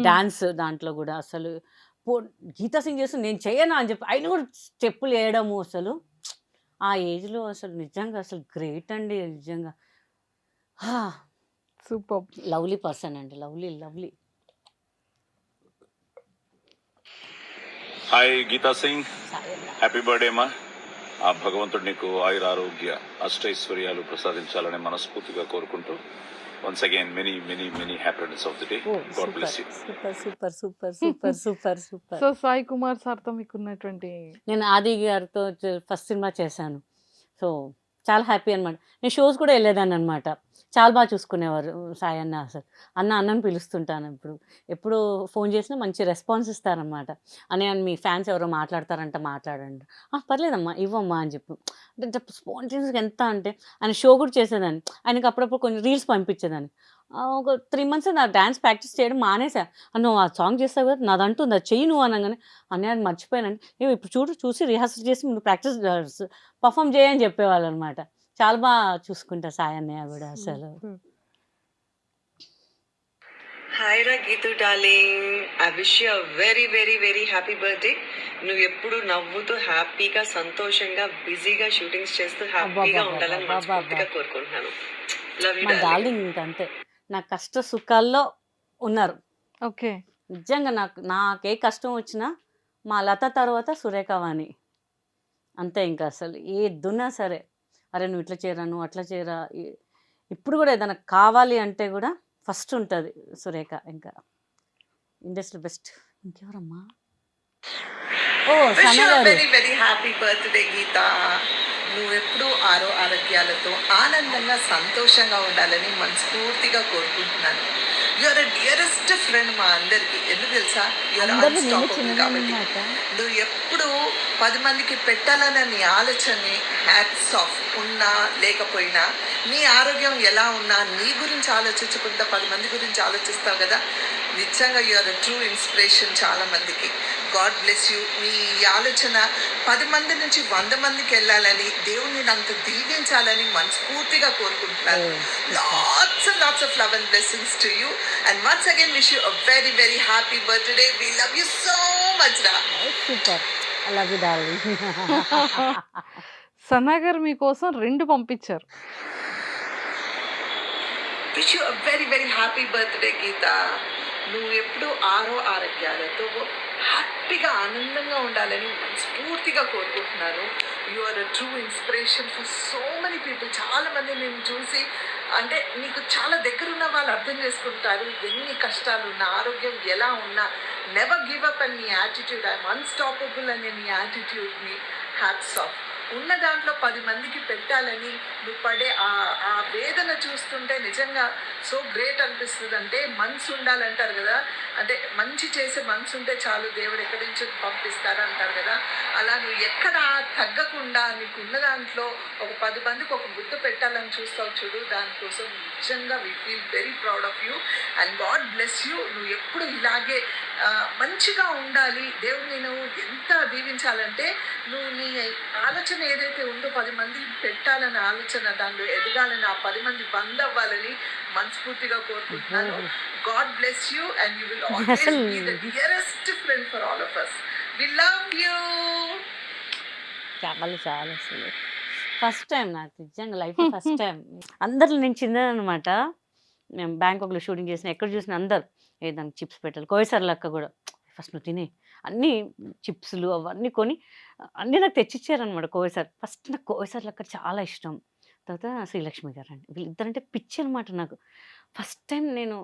డాన్స్. దాంట్లో కూడా అసలు గీతా సింగ్ చేస్తూ నేను చేయను అని చెప్పి ఆయన కూడా స్టెప్పులు వేయడము అసలు ఆ ఏజ్లో అసలు నిజంగా అసలు గ్రేట్ అండి నిజంగా. సూపర్. లవ్లీ పర్సన్ అండి. Lovely. Hi Geetha Singh, happy birthday అమ్మా. ఆ భగవంతుడు నీకు ఆయుర ఆరోగ్య అష్టైశ్వర్యాలు ప్రసాదించాలని మనస్ఫూర్తిగా కోరుకుంటూ once again many happiness of the day. God bless you. Super. So Sai Kumar సార్తో మీకు ఉన్నటువంటి నేను ఆది గారితో ఫస్ట్ సినిమా చేశాను. సో చాలా హ్యాపీ అనమాట. నేను షోస్ కూడా వెళ్ళేదాన్ని అనమాట. చాలా బాగా చూసుకునేవారు సాయి అన్న. అసలు అన్నని పిలుస్తుంటాను. ఎప్పుడు ఫోన్ చేసినా మంచి రెస్పాన్స్ ఇస్తారనమాట. అని మీ ఫ్యాన్స్ ఎవరో మాట్లాడతారంట మాట్లాడండి. పర్లేదమ్మా ఇవ్వమ్మా అని చెప్పి అంటే స్పాంటేనియస్గా ఎంత అంటే ఆయన షో కూడా చేసేదాన్ని. ఆయనకి అప్పుడప్పుడు కొన్ని రీల్స్ పంపించేదాన్ని. ఒక 3 months నా డ్యాన్స్ ప్రాక్టీస్ చేయడం మానేసా. నువ్వు ఆ సాంగ్ చేస్తావు కదా నాదంటుంది అది చెయ్యి నువ్వు అనగానే అన్నయ్య అది మర్చిపోయానండి. ఇప్పుడు చూసి రిహార్సల్ చేసి నువ్వు ప్రాక్టీస్ పర్ఫామ్ చేయని చెప్పేవాళ్ళు అనమాట. చాలా బాగా చూసుకుంటా సాయి అన్నయ్య కూడా అసలు. హాయ్ రా Geethu darling, I wish you very happy birthday. నువ్వు ఎప్పుడు నవ్వుతూ హ్యాపీగా సంతోషంగా బిజీగా షూటింగ్స్ చేస్తూ హ్యాపీగా ఉండాలని మనస్ఫూర్తిగా కోరుకుంటున్నాను. లవ్ యూ మా డార్లింగ్. డార్లింగ్ ఇంకంతే. నా కష్ట సుఖాల్లో ఉన్నారు. ఓకే. నిజంగా నాకే కష్టం వచ్చినా మా లత తర్వాత సురేఖవాణి అంతే. ఇంకా అసలు ఏదున్నా సరే అరే నువ్వు ఇట్లా చేయరా నువ్వు అట్లా చేయరా. ఇప్పుడు కూడా ఏదైనా కావాలి అంటే కూడా ఫస్ట్ ఉంటుంది సురేఖ. ఇంకా ఇండస్ట్రీ బెస్ట్. ఇంకెవరమ్మా విష్ యూ సన గారు. వెరీ హ్యాపీ బర్త్డే గీత. నువ్వెప్పుడు ఆరోగ్యాలతో ఆనందంగా సంతోషంగా ఉండాలని మనస్ఫూర్తిగా కోరుకుంటున్నాను. యువర్ డియరెస్ట్ ఫ్రెండ్ మా అందరికి. ఎందుకు తెలుసా? యువర్ అందరూ నిన్ను అన్స్టాపబుల్ కాబట్టి. చిన్నదన్నమాట. నువ్వు ఎప్పుడు 10 మందికి పెట్టాలన్న నీ ఆలోచనని హ్యాట్స్ ఆఫ్ ఉన్నా లేకపోయినా నీ ఆరోగ్యం ఎలా ఉన్నా నీ గురించి ఆలోచించకుండా 10 మంది గురించి ఆలోచిస్తావు కదా. నిజంగా యూఆర్ ట్రూ ఇన్స్పిరేషన్ చాలా మందికి. God bless you. మీ ఆలోచన 10 మంది నుంచి 100 మందికి వెళ్ళాలని దేవుణ్ణి అంత దీవించాలని మనస్ఫూర్తిగా కోరుకుంటున్నాను. Lots of love and blessings to you. And once again wish you a very happy birthday. We love you so much ra. Super. I love you darling. Sana గారు మీకోసం 2 పంపించారు. Wish you a very happy birthday Geeta. నువ్వు ఎప్పుడు ఆరోగ్యాలతో హ్యాపీగా ఆనందంగా ఉండాలని మనస్ఫూర్తిగా కోరుకుంటున్నాను. You are a true inspiration for so many people. చాలామంది నేను చూసి అంటే నీకు చాలా దగ్గరున్న వాళ్ళు అర్థం చేసుకుంటారు ఎన్ని కష్టాలు ఉన్నా, ఆరోగ్యం ఎలా ఉన్నా. నెవర్ గివ్ అప్ అని నీ యాటిట్యూడ్, ఐఎమ్ అన్స్టాపబుల్ అనే నీ యాటిట్యూడ్ని హ్యాట్స్ ఆఫ్. ఉన్న దాంట్లో 10 మందికి పెట్టాలని నువ్వు పడే ఆ వేదన చూస్తుంటే నిజంగా సో గ్రేట్ అనిపిస్తుంది. అంటే మనసు ఉండాలంటారు కదా, అంటే మంచి చేసే మనసు ఉంటే చాలు దేవుడు ఎక్కడి నుంచి పంపిస్తారు అంటారు కదా. అలా నువ్వు ఎక్కడ తగ్గకుండా నీకు ఉన్న దాంట్లో ఒక 10 మందికి ఒక ముద్ద పెట్టాలని చూస్తావు చూడు, దానికోసం నిజంగా we feel very proud of you and God bless you. నువ్వు ఎప్పుడు ఇలాగే మంచిగా ఉండాలి. దేవుడు నేను ఎంత దీవించాలంటే నువ్వు నీ ఆలోచన ఏదైతే ఉందో 10 మందికి పెట్టాలనే ఆలోచన, దానిలో ఎదగాలని, ఆ 10 మంది బందవ్వాలని మనస్ఫూర్తిగా కోరుకుంటున్నాను. God bless you and you will always be the dearest friend for all of us. We love you. చాలా చాలా అసలు ఫస్ట్ టైం నాకు నిజంగా లైఫ్లో ఫస్ట్ టైం. అందరిలో నేను చిన్నదనమాట. మేము బ్యాంకాక్లో షూటింగ్ చేసిన, ఎక్కడ చూసిన అందరు దానికి చిప్స్ పెట్టాలి. కోయసార్లు అక్క కూడా ఫస్ట్ నువ్వు తినే అన్నీ చిప్స్లు అవన్నీ కొని అన్నీ నాకు తెచ్చిచ్చారనమాట కోయసార్. ఫస్ట్ నాకు కోయసార్లు అక్క చాలా ఇష్టం. తర్వాత శ్రీలక్ష్మి గారు అండి, వీళ్ళిద్దరంటే పిచ్చి అనమాట నాకు. ఫస్ట్ టైం నేను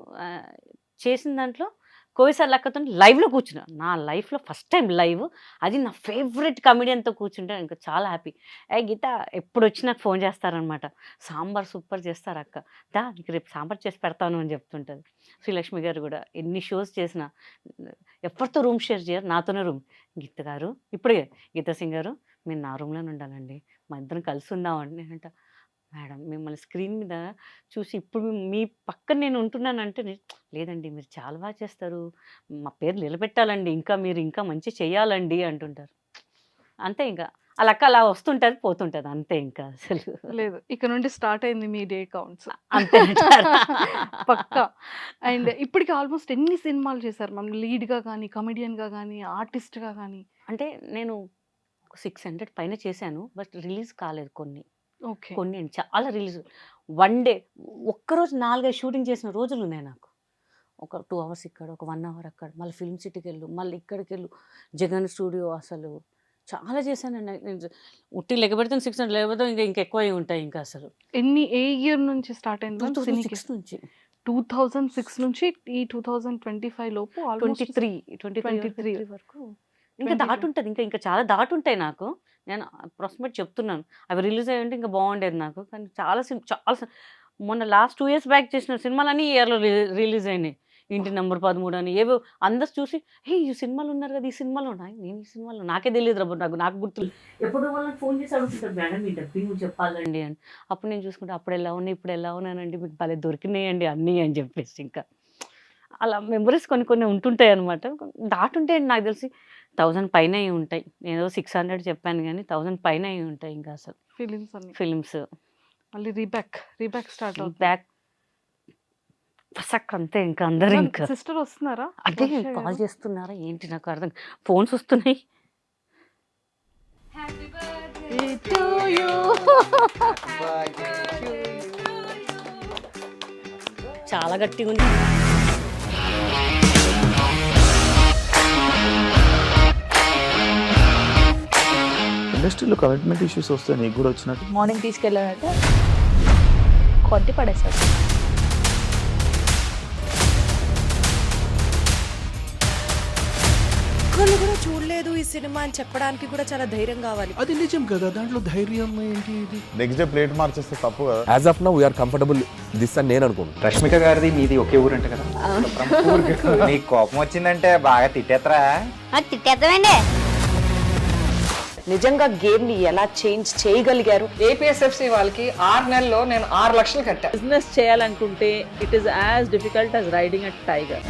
చేసిన దాంట్లో కోయసార్ లక్కతో లైవ్లో కూర్చున్నా. నా లైఫ్లో ఫస్ట్ టైం లైవ్, అది నా ఫేవరెట్ కమెడియన్తో కూర్చుంటే ఇంకా చాలా హ్యాపీ. గీత ఎప్పుడు వచ్చి నాకు ఫోన్ చేస్తారనమాట, సాంబార్ సూపర్ చేస్తారు అక్క, దా నీకు రేపు సాంబార్ చేసి పెడతాను అని చెప్తుంటుంది. శ్రీలక్ష్మి గారు కూడా ఎన్ని షోస్ చేసినా ఎవరితో రూమ్ షేర్ చేయరు, నాతోనే రూమ్. గీత గారు ఇప్పుడే గీతా సింగ్ గారు మీరు నా రూమ్లోనే ఉండాలండి, మా ఇద్దరం కలిసి ఉందామండి. నేనంట మేడం మిమ్మల్ని స్క్రీన్ మీద చూసి ఇప్పుడు మీ పక్కన నేను ఉంటున్నానంటే లేదండి మీరు చాలా బాగా చేస్తారు, మా పేరు నిలబెట్టాలండి, ఇంకా మీరు ఇంకా మంచి చేయాలండి అంటుంటారు. అంతే ఇంకా అలా అక్క అలా వస్తుంటుంది పోతుంటుంది అంతే. ఇంకా అసలు లేదు, ఇక నుండి స్టార్ట్ అయింది మీ డే కౌంట్స్. అంతే అంటారా? పక్కా. అండ్ ఇప్పటికి ఆల్మోస్ట్ ఎన్ని సినిమాలు చేశారు మ్యామ్? లీడ్గా కానీ, కమెడియన్గా కానీ, ఆర్టిస్ట్గా కానీ? అంటే నేను 600 పైన చేశాను, బట్ రిలీజ్ కాలేదు కొన్ని. ఓకే. కొన్ని అండి చాలా రిలీజ్. వన్ డే ఒక్కరోజు 4-5 షూటింగ్ చేసిన రోజులు ఉన్నాయి నాకు. ఒక 2 hours ఇక్కడ, ఒక 1 hour అక్కడ, మళ్ళీ ఫిల్మ్ సిటీకి వెళ్ళు, మళ్ళీ ఇక్కడికి వెళ్ళు, జగన్ స్టూడియో. అసలు చాలా చేశానండి నేను. ఉట్టి లెక్క పెడితే 600, లేకపోతే ఇంకా ఎక్కువ ఉంటాయి ఇంకా. అసలు ఏ ఇయర్ నుంచి స్టార్ట్ అయింది మ్యామ్? 2006 నుంచి 2006 నుంచి ఈ 2025 లోపు ఆల్మోస్ట్ 23 వరకు ఇంకా దాటుంటుంది. ఇంకా చాలా దాటుంటాయి నాకు. నేను అప్రాక్సిమేట్ చెప్తున్నాను, అవి రిలీజ్ అయ్యి ఉంటే ఇంకా బాగుండేది నాకు. కానీ చాలా మొన్న లాస్ట్ 2 years బ్యాక్ చేసిన సినిమాలన్నీ ఈ ఇయర్లో రిలీజ్ అయినాయి. ఇంటి నెంబర్ 13 అని ఏవో అందరు చూసి ఈ సినిమాలు ఉన్నారు కదా, ఈ సినిమాలో ఉన్నాయి. నేను ఈ సినిమాలో నాకే తెలియదు రబ్బు, నాకు గుర్తు. ఎప్పుడు వాళ్ళకి ఫోన్ చేసి అడుగుతుంటారు మేడం మీ డబ్బింగ్ చెప్పాలండి అని. అప్పుడు నేను చూసుకుంటే అప్పుడు ఎలా ఉన్నాయి ఇప్పుడు ఎలా ఉన్నానండి, మీకు భలే దొరికినాయండి అన్నీ అని చెప్పేసి. ఇంకా అలా మెమరీస్ కొన్ని ఉంటుంటాయి అనమాట. దాటుంటే నాకు తెలిసి 1000 పైన ఉంటాయి. నేను 600 చెప్పాను కానీ 1000 పైన ఉంటాయి ఇంకా. అసలు ఫిలిమ్స్ మళ్ళీ రీబ్యాక్ స్టార్ట్ అవుతుంది. బ్యాక్ ఫసక్ అంతే. ఇంకా అందరూ ఇంకా సిస్టర్ వస్తున్నారా అంటే కాల్ చేస్తున్నారా ఏంటి నాకు అర్థం, ఫోన్స్ వస్తున్నాయి. చాలా గట్టిగా ఉంది. ఇండస్ట్రీలో కమిట్మెంట్ ఇష్యూస్ వస్తాయి, నీకు కూడా వచ్చినట్టు. మార్నింగ్ తీసుకెళ్ళాడంటే కొట్టి పడేస్తాడు. ఒక్కళ్ళు కూడా చూడలేదు ఈ సినిమా అని చెప్పడానికి కూడా చాలా ధైర్యం కావాలి. అది నిజం కదా, దాంట్లో ధైర్యం ఏంటి? నెక్స్ట్ డే ప్లేట్ మార్చేస్తే తప్పు కదా. As of now we are comfortable this అని నేను అనుకుంటున్నాను. రష్మిక గారిది మీది ఒకే ఊరు అంట కదా? నీకు కోపం వచ్చిందంటే బాగా తిట్టేత్తరా? తిట్టేద్దామండి. నిజంగా గేమ్ ని ఎలా చేంజ్ చేయగలిగారు? ఏపీఎస్ఎఫ్సి వాళ్ళకి 6 నెలల్లో నేను 6 లక్షలు కట్టా. బిజినెస్ చేయాలనుకుంటే it is as difficult as riding a tiger.